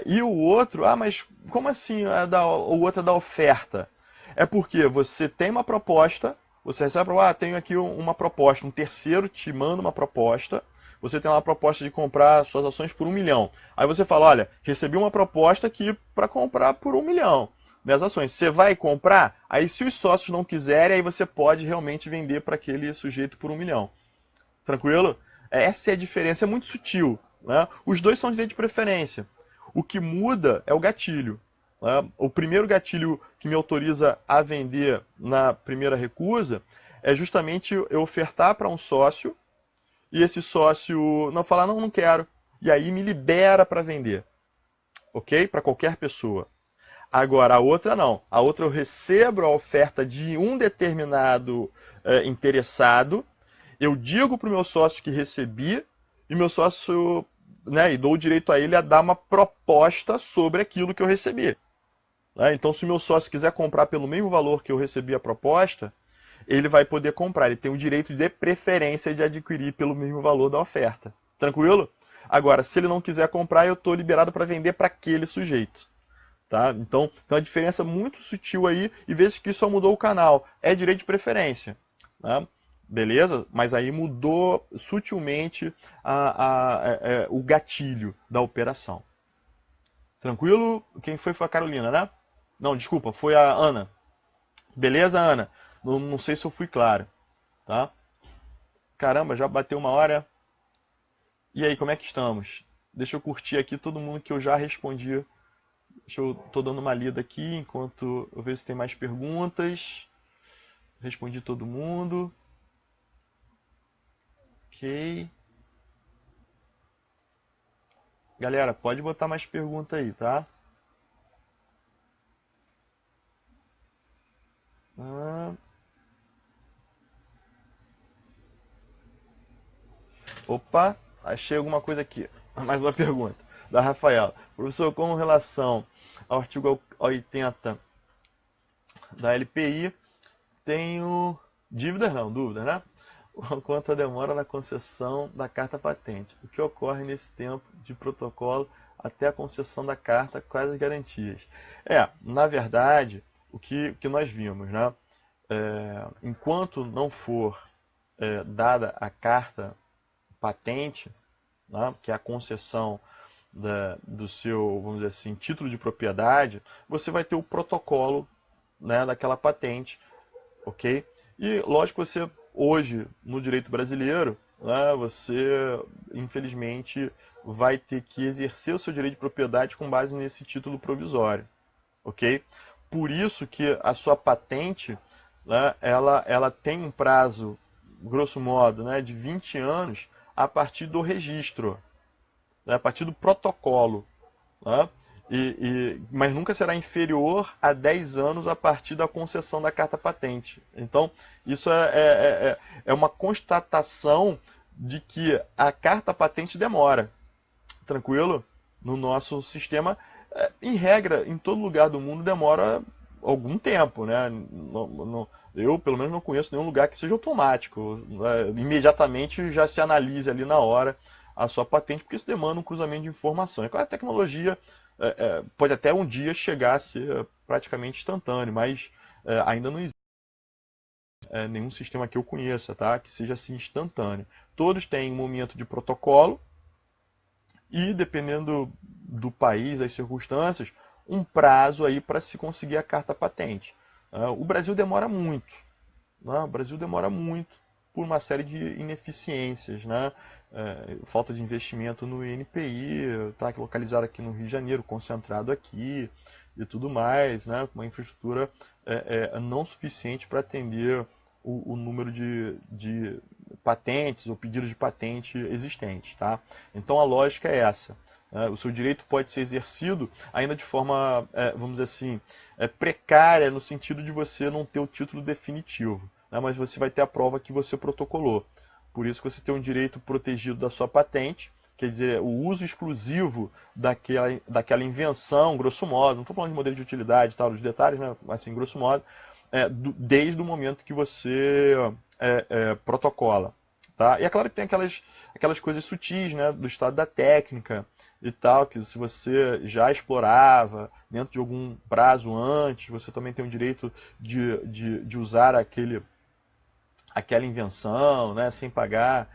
E o outro, mas como assim o outro é da oferta? É porque você tem uma proposta, você recebe tenho aqui uma proposta, um terceiro te manda uma proposta, você tem uma proposta de comprar suas ações por 1 milhão. Aí você fala, olha, recebi uma proposta aqui para comprar por 1 milhão minhas ações. Você vai comprar? Aí se os sócios não quiserem, aí você pode realmente vender para aquele sujeito por 1 milhão. Tranquilo? Essa é a diferença, é muito sutil. Né? Os dois são direito de preferência. O que muda é o gatilho. Né? O primeiro gatilho que me autoriza a vender na primeira recusa é justamente eu ofertar para um sócio e esse sócio não falar, não, não quero, e aí me libera para vender, ok? Para qualquer pessoa. Agora, a outra não. A outra eu recebo a oferta de um determinado interessado, eu digo para o meu sócio que recebi, e meu sócio, né, e dou o direito a ele a dar uma proposta sobre aquilo que eu recebi. Né? Então, se o meu sócio quiser comprar pelo mesmo valor que eu recebi a proposta, ele vai poder comprar. Ele tem o direito de preferência de adquirir pelo mesmo valor da oferta. Tranquilo? Agora, se ele não quiser comprar, eu estou liberado para vender para aquele sujeito. Tá? Então, tem uma diferença muito sutil aí, e veja que só mudou o canal. É direito de preferência. Né? Beleza? Mas aí mudou sutilmente o gatilho da operação. Tranquilo? Quem foi a Carolina, né? Não, desculpa, foi a Ana. Beleza, Ana? Não sei se eu fui claro. Tá? Caramba, já bateu uma hora. E aí, como é que estamos? Deixa eu curtir aqui todo mundo que eu já respondi. Tô dando uma lida aqui enquanto eu vejo se tem mais perguntas. Respondi todo mundo. Ok. Galera, pode botar mais pergunta aí, tá? Opa, achei alguma coisa aqui. Mais uma pergunta da Rafaela. Professor, com relação ao artigo 80 da LPI, tenho dívidas, não, dúvidas, né? Quanto a demora na concessão da carta patente. O que ocorre nesse tempo de protocolo até a concessão da carta, quais as garantias? Na verdade, o que nós vimos, né? Enquanto não for dada a carta patente, né, que é a concessão do seu, vamos dizer assim, título de propriedade, você vai ter o protocolo, né, daquela patente, ok? E lógico que você, hoje, no direito brasileiro, né, você, infelizmente, vai ter que exercer o seu direito de propriedade com base nesse título provisório, ok? Por isso que a sua patente, né, ela tem um prazo, grosso modo, né, de 20 anos a partir do registro, né, a partir do protocolo. Né? Mas nunca será inferior a 10 anos a partir da concessão da carta patente. Então, isso é uma constatação de que a carta patente demora. Tranquilo? No nosso sistema, em regra, em todo lugar do mundo demora algum tempo, né? Eu, pelo menos, não conheço nenhum lugar que seja automático. Imediatamente já se analise ali na hora a sua patente, porque isso demanda um cruzamento de informações. A tecnologia pode até um dia chegar a ser praticamente instantâneo, mas ainda não existe nenhum sistema que eu conheça, tá? Que seja assim instantâneo. Todos têm um momento de protocolo, e, dependendo do país, das circunstâncias, um prazo aí para se conseguir a carta patente. O Brasil demora muito. O Brasil demora muito por uma série de ineficiências. Né? Falta de investimento no INPI, está localizado aqui no Rio de Janeiro, concentrado aqui e tudo mais, né? Com uma infraestrutura não suficiente para atender o número de patentes ou pedidos de patente existentes. Tá? Então a lógica é essa. O seu direito pode ser exercido ainda de forma, vamos dizer assim, precária, no sentido de você não ter o título definitivo, né? Mas você vai ter a prova que você protocolou. Por isso que você tem um direito protegido da sua patente, quer dizer, o uso exclusivo daquela invenção, grosso modo, não estou falando de modelo de utilidade, tal, os detalhes, né? Assim, grosso modo, desde o momento que você protocola. Tá? E é claro que tem aquelas coisas sutis, né, do estado da técnica e tal, que se você já explorava dentro de algum prazo antes, você também tem o direito de usar aquela invenção, né, sem pagar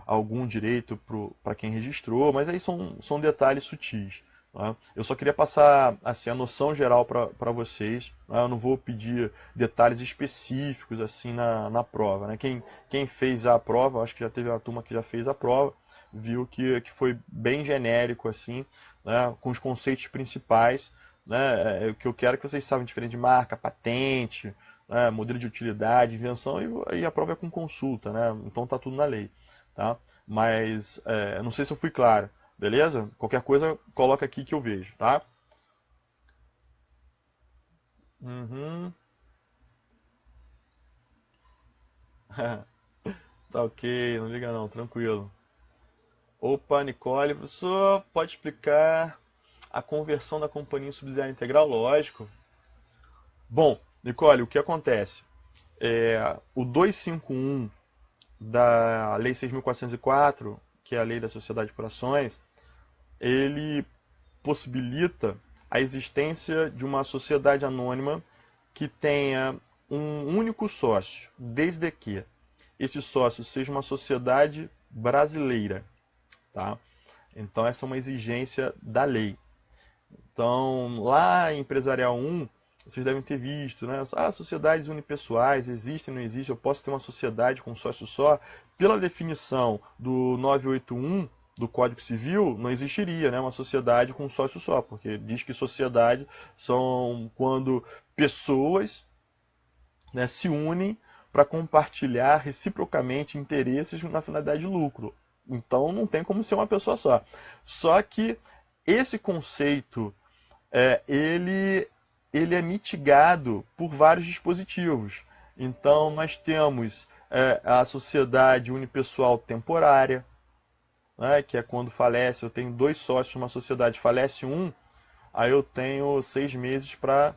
algum direito para quem registrou, mas aí são detalhes sutis. Tá? Eu só queria passar assim, a noção geral para vocês. Né? Eu não vou pedir detalhes específicos assim na prova. Né? Quem fez a prova, acho que já teve uma turma que já fez a prova, viu que foi bem genérico, assim, né? Com os conceitos principais. Né? O que eu quero é que vocês saibam diferente de marca, patente, né, modelo de utilidade, invenção, e a prova é com consulta, né? Então tá tudo na lei, tá? Mas não sei se eu fui claro, beleza? Qualquer coisa, coloca aqui que eu vejo, tá? Uhum. Tá ok, não liga não, tranquilo. Opa, Nicole, professor, pode explicar a conversão da companhia em subsidiária integral? Lógico. Bom, Nicole, o que acontece? O 251 da Lei 6.404, que é a Lei da Sociedade por Ações, ele possibilita a existência de uma sociedade anônima que tenha um único sócio, desde que esse sócio seja uma sociedade brasileira, tá? Então essa é uma exigência da lei. Então, lá em Empresarial 1, vocês devem ter visto, né? Sociedades unipessoais, existem, não existem, eu posso ter uma sociedade com um sócio só. Pela definição do 981 do Código Civil, não existiria, né, uma sociedade com um sócio só, porque diz que sociedade são quando pessoas, né, se unem para compartilhar reciprocamente interesses na finalidade de lucro. Então não tem como ser uma pessoa só. Só que esse conceito ele é mitigado por vários dispositivos. Então, nós temos a sociedade unipessoal temporária, né, que é quando falece, eu tenho dois sócios numa sociedade, falece um, aí eu tenho 6 meses para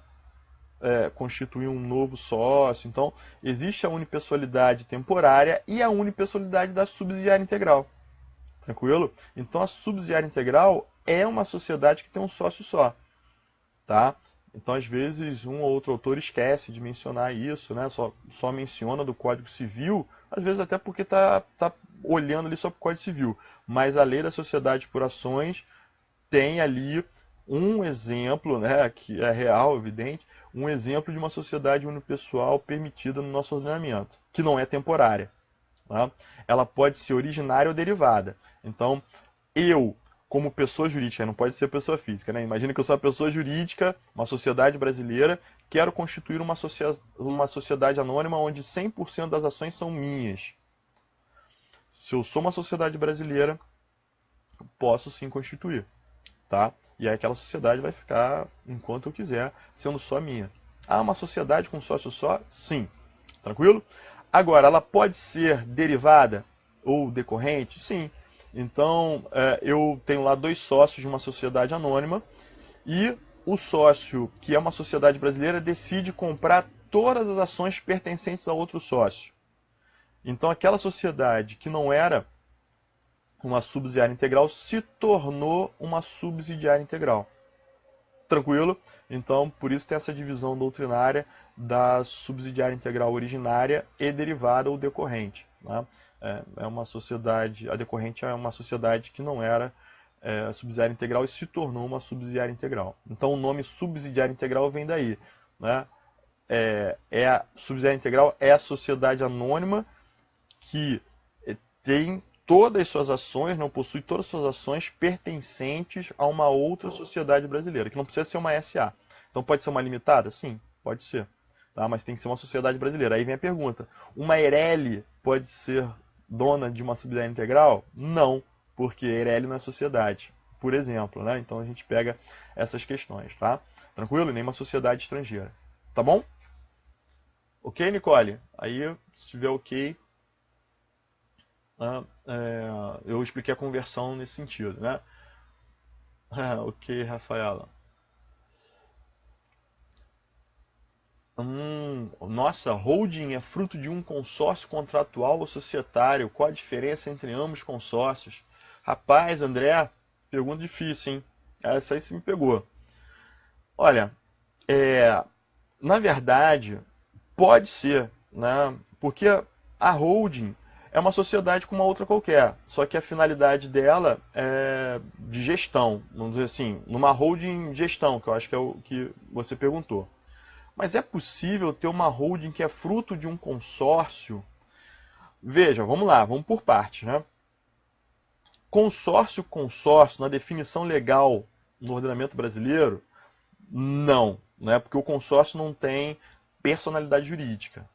constituir um novo sócio. Então, existe a unipessoalidade temporária e a unipessoalidade da subsidiária integral. Tranquilo? Então, a subsidiária integral é uma sociedade que tem um sócio só. Tá? Então, às vezes, um ou outro autor esquece de mencionar isso, né? Só menciona do Código Civil, às vezes até porque está olhando ali só para o Código Civil. Mas a Lei da Sociedade por Ações tem ali um exemplo, né, que é real, evidente, um exemplo de uma sociedade unipessoal permitida no nosso ordenamento, que não é temporária. Tá? Ela pode ser originária ou derivada. Então, eu, como pessoa jurídica, não pode ser pessoa física, né? Imagina que eu sou uma pessoa jurídica, uma sociedade brasileira, quero constituir uma sociedade anônima onde 100% das ações são minhas. Se eu sou uma sociedade brasileira, posso sim constituir, tá? E aí aquela sociedade vai ficar, enquanto eu quiser, sendo só minha. Uma sociedade com sócio só? Sim. Tranquilo? Agora, ela pode ser derivada ou decorrente? Sim. Então, eu tenho lá 2 sócios de uma sociedade anônima e o sócio, que é uma sociedade brasileira, decide comprar todas as ações pertencentes a outro sócio. Então, aquela sociedade que não era uma subsidiária integral se tornou uma subsidiária integral. Tranquilo? Então, por isso tem essa divisão doutrinária da subsidiária integral originária e derivada ou decorrente. Né? É uma sociedade, a decorrente é uma sociedade que não era subsidiária integral e se tornou uma subsidiária integral. Então, o nome subsidiária integral vem daí. Né? A subsidiária integral é a sociedade anônima que tem todas as suas ações, não possui todas as suas ações pertencentes a uma outra sociedade brasileira, que não precisa ser uma SA. Então pode ser uma limitada? Sim, pode ser. Tá? Mas tem que ser uma sociedade brasileira. Aí vem a pergunta: uma Eireli pode ser dona de uma subsidiária integral? Não, porque Eireli não é sociedade, por exemplo. Né? Então a gente pega essas questões. Tá? Tranquilo? E nem uma sociedade estrangeira. Tá bom? Ok, Nicole? Aí, se estiver ok, eu expliquei a conversão nesse sentido, né? Ok, Rafaela. Nossa, holding é fruto de um consórcio contratual ou societário. Qual a diferença entre ambos consórcios? Rapaz, André, pergunta difícil, hein? Essa aí você me pegou. Olha, na verdade, pode ser, né? Porque a holding é uma sociedade como uma outra qualquer, só que a finalidade dela é de gestão, vamos dizer assim, numa holding de gestão, que eu acho que é o que você perguntou. Mas é possível ter uma holding que é fruto de um consórcio? Veja, vamos lá, vamos por partes, né? Consórcio, na definição legal no ordenamento brasileiro, não, né? Porque o consórcio não tem personalidade jurídica.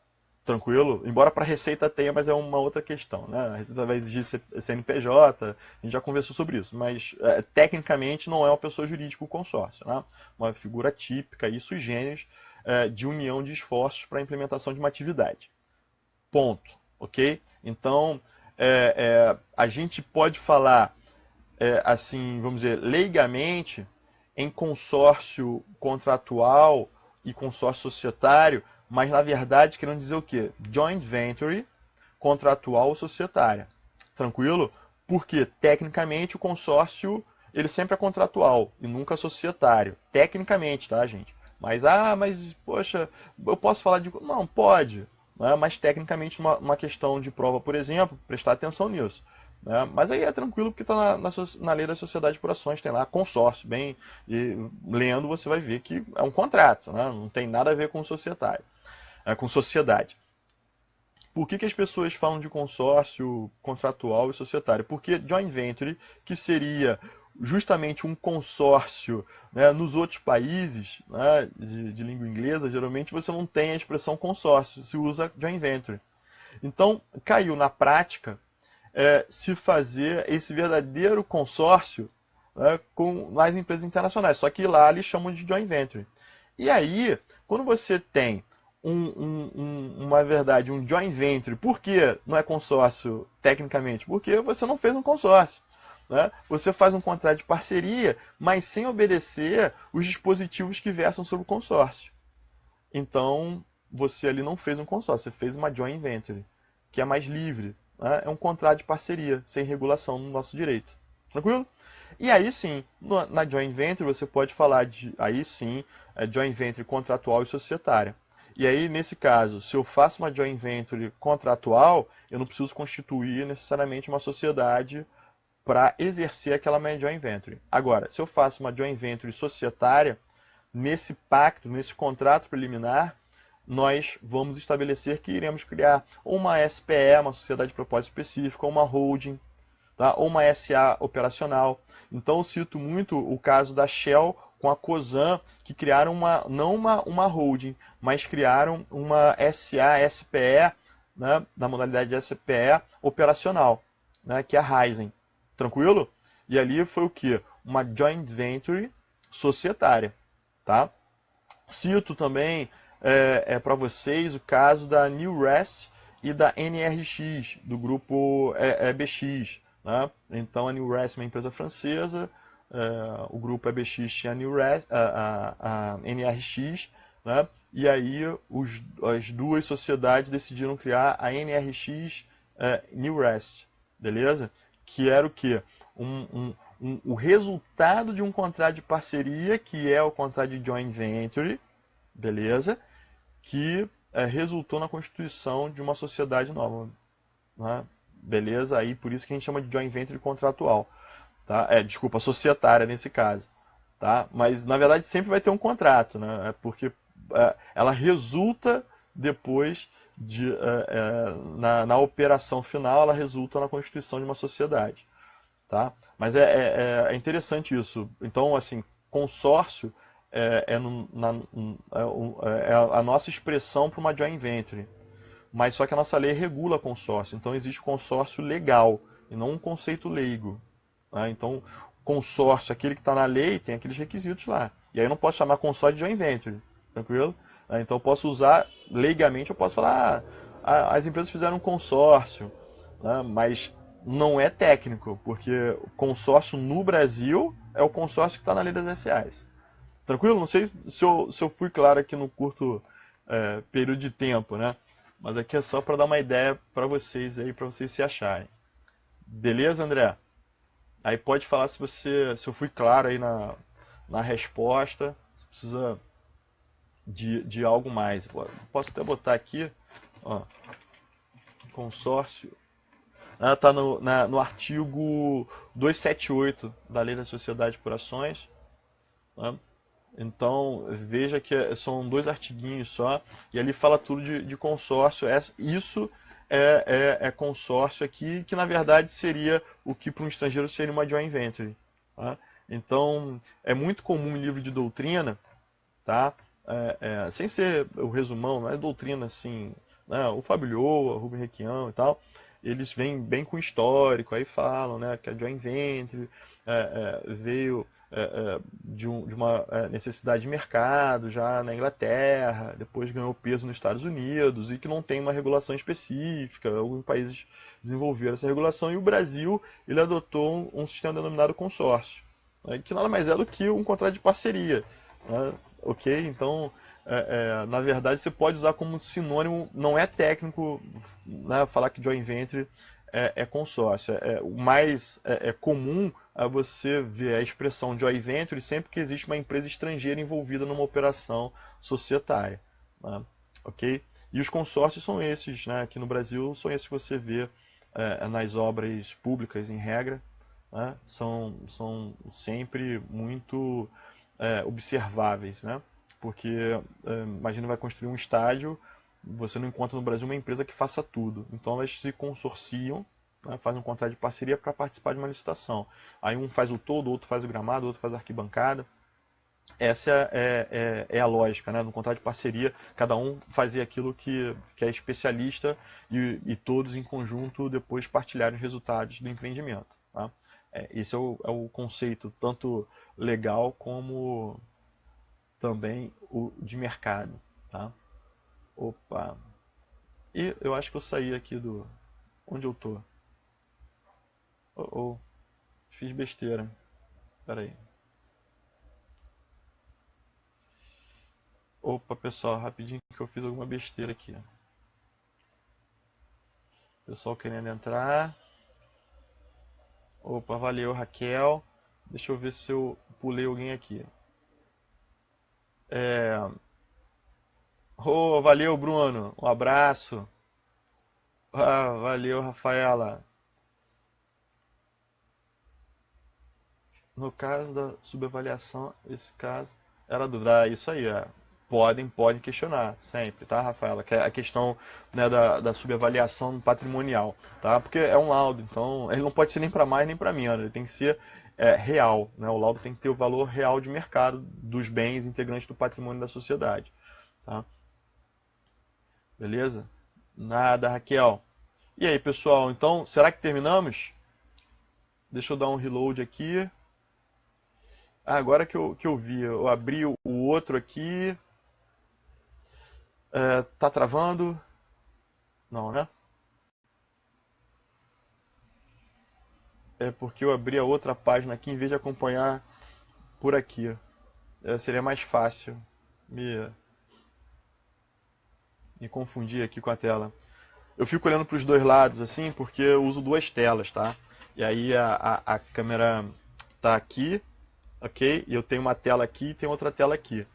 Tranquilo? Embora para a Receita tenha, mas é uma outra questão, né? A Receita vai exigir CNPJ, a gente já conversou sobre isso, mas tecnicamente não é uma pessoa jurídica o consórcio, né? Uma figura típica e sui generis de união de esforços para a implementação de uma atividade. Ponto, ok? Então, a gente pode falar, assim, vamos dizer, leigamente, em consórcio contratual e consórcio societário, mas na verdade querendo dizer o quê? Joint venture, contratual ou societária. Tranquilo? Porque tecnicamente o consórcio ele sempre é contratual e nunca societário. Tecnicamente, tá, gente? Mas, poxa, eu posso falar de... Não, pode. Né? Mas tecnicamente uma questão de prova, por exemplo, prestar atenção nisso. Né? Mas aí é tranquilo porque está na lei da sociedade por ações, tem lá consórcio, bem, e lendo você vai ver que é um contrato, né? Não tem nada a ver com societário, com sociedade. Por que as pessoas falam de consórcio contratual e societário? Porque joint venture, que seria justamente um consórcio, né, nos outros países, né, de língua inglesa, geralmente você não tem a expressão consórcio, se usa joint venture. Então, caiu na prática se fazer esse verdadeiro consórcio, né, com as empresas internacionais. Só que lá eles chamam de joint venture. E aí, quando você tem uma verdade, um joint venture, por que não é consórcio tecnicamente? Porque você não fez um consórcio. Né? Você faz um contrato de parceria, mas sem obedecer os dispositivos que versam sobre o consórcio. Então, você ali não fez um consórcio, você fez uma joint venture, que é mais livre. Né? É um contrato de parceria, sem regulação no nosso direito. Tranquilo? E aí sim, na joint venture você pode falar de, aí sim, joint venture contratual e societária. E aí, nesse caso, se eu faço uma joint venture contratual, eu não preciso constituir necessariamente uma sociedade para exercer aquela minha joint venture. Agora, se eu faço uma joint venture societária, nesse pacto, nesse contrato preliminar, nós vamos estabelecer que iremos criar uma SPE, uma sociedade de propósito específico, ou uma holding, tá? Ou uma SA operacional. Então, eu cito muito o caso da Shell com a Cosan, que criaram não uma holding, mas criaram uma SA, SPE, né, da modalidade de SPE operacional, né, que é a Raizen. Tranquilo? E ali foi o quê? Uma joint venture societária. Tá? Cito também para vocês o caso da New Rest e da NRX, do grupo EBX. Né? Então a New Rest é uma empresa francesa, o grupo EBX tinha a NRX, né? E aí as duas sociedades decidiram criar a NRX New Rest, beleza? Que era o quê? O resultado de um contrato de parceria, que é o contrato de joint venture, beleza? Que resultou na constituição de uma sociedade nova, né? Beleza? Aí por isso que a gente chama de joint venture contratual, tá? Desculpa, societária nesse caso, tá? Mas na verdade sempre vai ter um contrato, né? Porque ela resulta depois na operação final, ela resulta na constituição de uma sociedade. Tá? Mas é interessante isso. Então, assim, consórcio é a nossa expressão para uma joint venture. Mas só que a nossa lei regula consórcio. Então, existe consórcio legal e não um conceito leigo. Tá? Então, consórcio, aquele que está na lei, tem aqueles requisitos lá. E aí eu não posso chamar consórcio de joint venture. Tranquilo? Então, eu posso usar, leigamente, eu posso falar, as empresas fizeram um consórcio, né? Mas não é técnico, porque o consórcio no Brasil é o consórcio que está na lei das SAs. Tranquilo? Não sei se eu fui claro aqui no curto período de tempo, né? Mas aqui é só para dar uma ideia para vocês aí, para vocês se acharem. Beleza, André? Aí pode falar se eu fui claro aí na resposta, se precisa de algo mais. Posso até botar aqui, ó, consórcio. Está no artigo 278 da Lei da Sociedade por Ações. Né? Então, veja que são 2 artiguinhos só, e ali fala tudo de consórcio. Isso é consórcio aqui, que na verdade seria o que para um estrangeiro seria uma joint venture. Tá? Então, é muito comum em livro de doutrina, tá? sem ser o resumão, não é doutrina assim, né? O Fábio Lyoa, Rubem Requião e tal, eles vêm bem com histórico, aí falam, né, que a joint venture veio de uma necessidade de mercado já na Inglaterra, depois ganhou peso nos Estados Unidos e que não tem uma regulação específica. Alguns países desenvolveram essa regulação e o Brasil ele adotou um sistema denominado consórcio, né, que nada mais é do que um contrato de parceria, né, ok? Então, na verdade, você pode usar como sinônimo, não é técnico, né, falar que joint venture é consórcio. O mais comum é você ver a expressão joint venture sempre que existe uma empresa estrangeira envolvida numa operação societária. Né, ok? E os consórcios são esses, né, aqui no Brasil, são esses que você vê nas obras públicas, em regra. Né, são sempre muito observáveis, né? Porque imagina vai construir um estádio, você não encontra no Brasil uma empresa que faça tudo. Então elas se consorciam, né, fazem um contrato de parceria para participar de uma licitação. Aí um faz o todo, outro faz o gramado, outro faz a arquibancada. Essa é a lógica, né? No contrato de parceria, cada um fazia aquilo que é especialista e todos em conjunto depois partilharem os resultados do empreendimento. Tá? Esse é o conceito tanto legal como também o de mercado, tá? Opa. E eu acho que eu saí aqui do onde eu tô. Oh, fiz besteira. Pera aí. Opa, pessoal, rapidinho que eu fiz alguma besteira aqui. Pessoal querendo entrar. Opa, valeu, Raquel. Deixa eu ver se eu pulei alguém aqui. Oh, valeu, Bruno. Um abraço. Ah, valeu, Rafaela. No caso da subavaliação, esse caso era dúvida. Isso aí, podem questionar sempre, tá, Rafaela? Que é a questão, né, da subavaliação patrimonial, tá? Porque é um laudo, então ele não pode ser nem para mais nem para menos, ele tem que ser real, né? O laudo tem que ter o valor real de mercado dos bens integrantes do patrimônio da sociedade, tá? Beleza? Nada, Raquel. E aí, pessoal, então, será que terminamos? Deixa eu dar um reload aqui. Ah, agora que eu vi, eu abri o outro aqui. Tá travando? Não, né? É porque eu abri a outra página aqui em vez de acompanhar por aqui. Seria mais fácil me, me confundir aqui com a tela. Eu fico olhando para os dois lados assim porque eu uso duas telas, tá? E aí a câmera tá aqui, ok? E eu tenho uma tela aqui e tem outra tela aqui.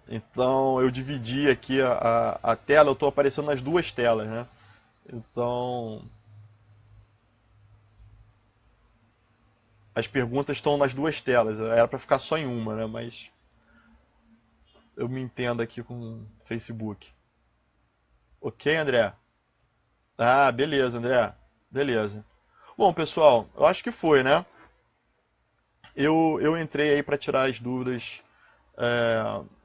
Então eu dividi aqui a tela, eu estou aparecendo nas duas telas, né? Então as perguntas estão nas duas telas. Era para ficar só em uma, né? Mas eu me entendo aqui com o Facebook. Ok, André? Ah, beleza, André. Beleza. Bom, pessoal, eu acho que foi, né? Eu entrei aí para tirar as dúvidas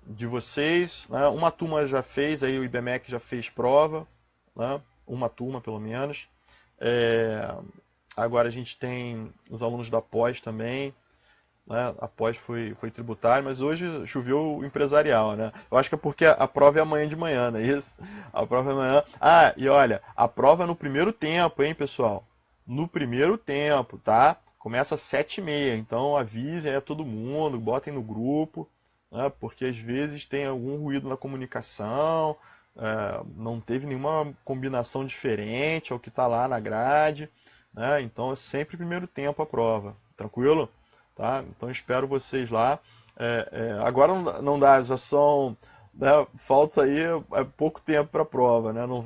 de vocês, né? Uma turma já fez, aí o IBMEC já fez prova, né? Uma turma pelo menos. É, agora a gente tem os alunos da pós também, né? A pós foi tributário, mas hoje choveu o empresarial, né? Eu acho que é porque a prova é amanhã de manhã, não é isso? A prova é amanhã. Ah, e olha, a prova é no primeiro tempo, hein, pessoal? No primeiro tempo, tá? Começa às 7h30, então avisem a todo mundo, botem no grupo, né? Porque às vezes tem algum ruído na comunicação, não teve nenhuma combinação diferente ao que está lá na grade, né? Então é sempre primeiro tempo a prova, tranquilo? Tá? Então espero vocês lá. Agora não dá, já são, né, falta aí pouco tempo para a prova, né? Não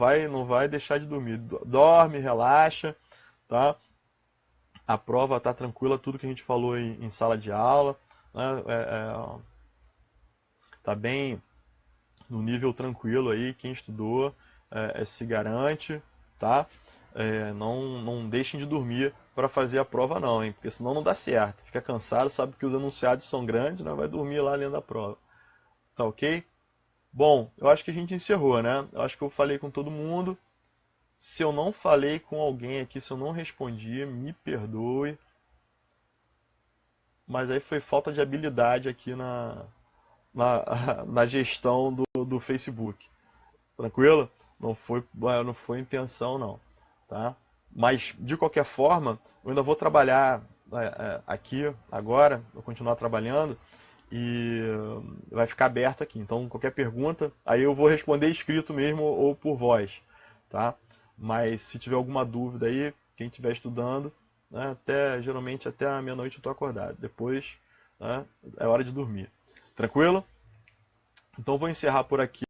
vai deixar de dormir. Dorme, relaxa, tá? A prova tá tranquila, tudo que a gente falou em sala de aula, né? Tá bem no nível tranquilo aí, quem estudou se garante, tá? Não deixem de dormir para fazer a prova não, hein? Porque senão não dá certo. Fica cansado, sabe que os enunciados são grandes, né? Vai dormir lá lendo a prova. Tá ok? Bom, eu acho que a gente encerrou, né? Eu acho que eu falei com todo mundo. Se eu não falei com alguém aqui, se eu não respondi, me perdoe. Mas aí foi falta de habilidade aqui na gestão do Facebook. Tranquilo? Não foi intenção, não. Tá? Mas, de qualquer forma, eu ainda vou trabalhar aqui agora, vou continuar trabalhando e vai ficar aberto aqui. Então, qualquer pergunta, aí eu vou responder escrito mesmo ou por voz, tá? Mas se tiver alguma dúvida aí, quem estiver estudando, né, geralmente até a meia-noite eu estou acordado. Depois, né, é hora de dormir. Tranquilo? Então vou encerrar por aqui.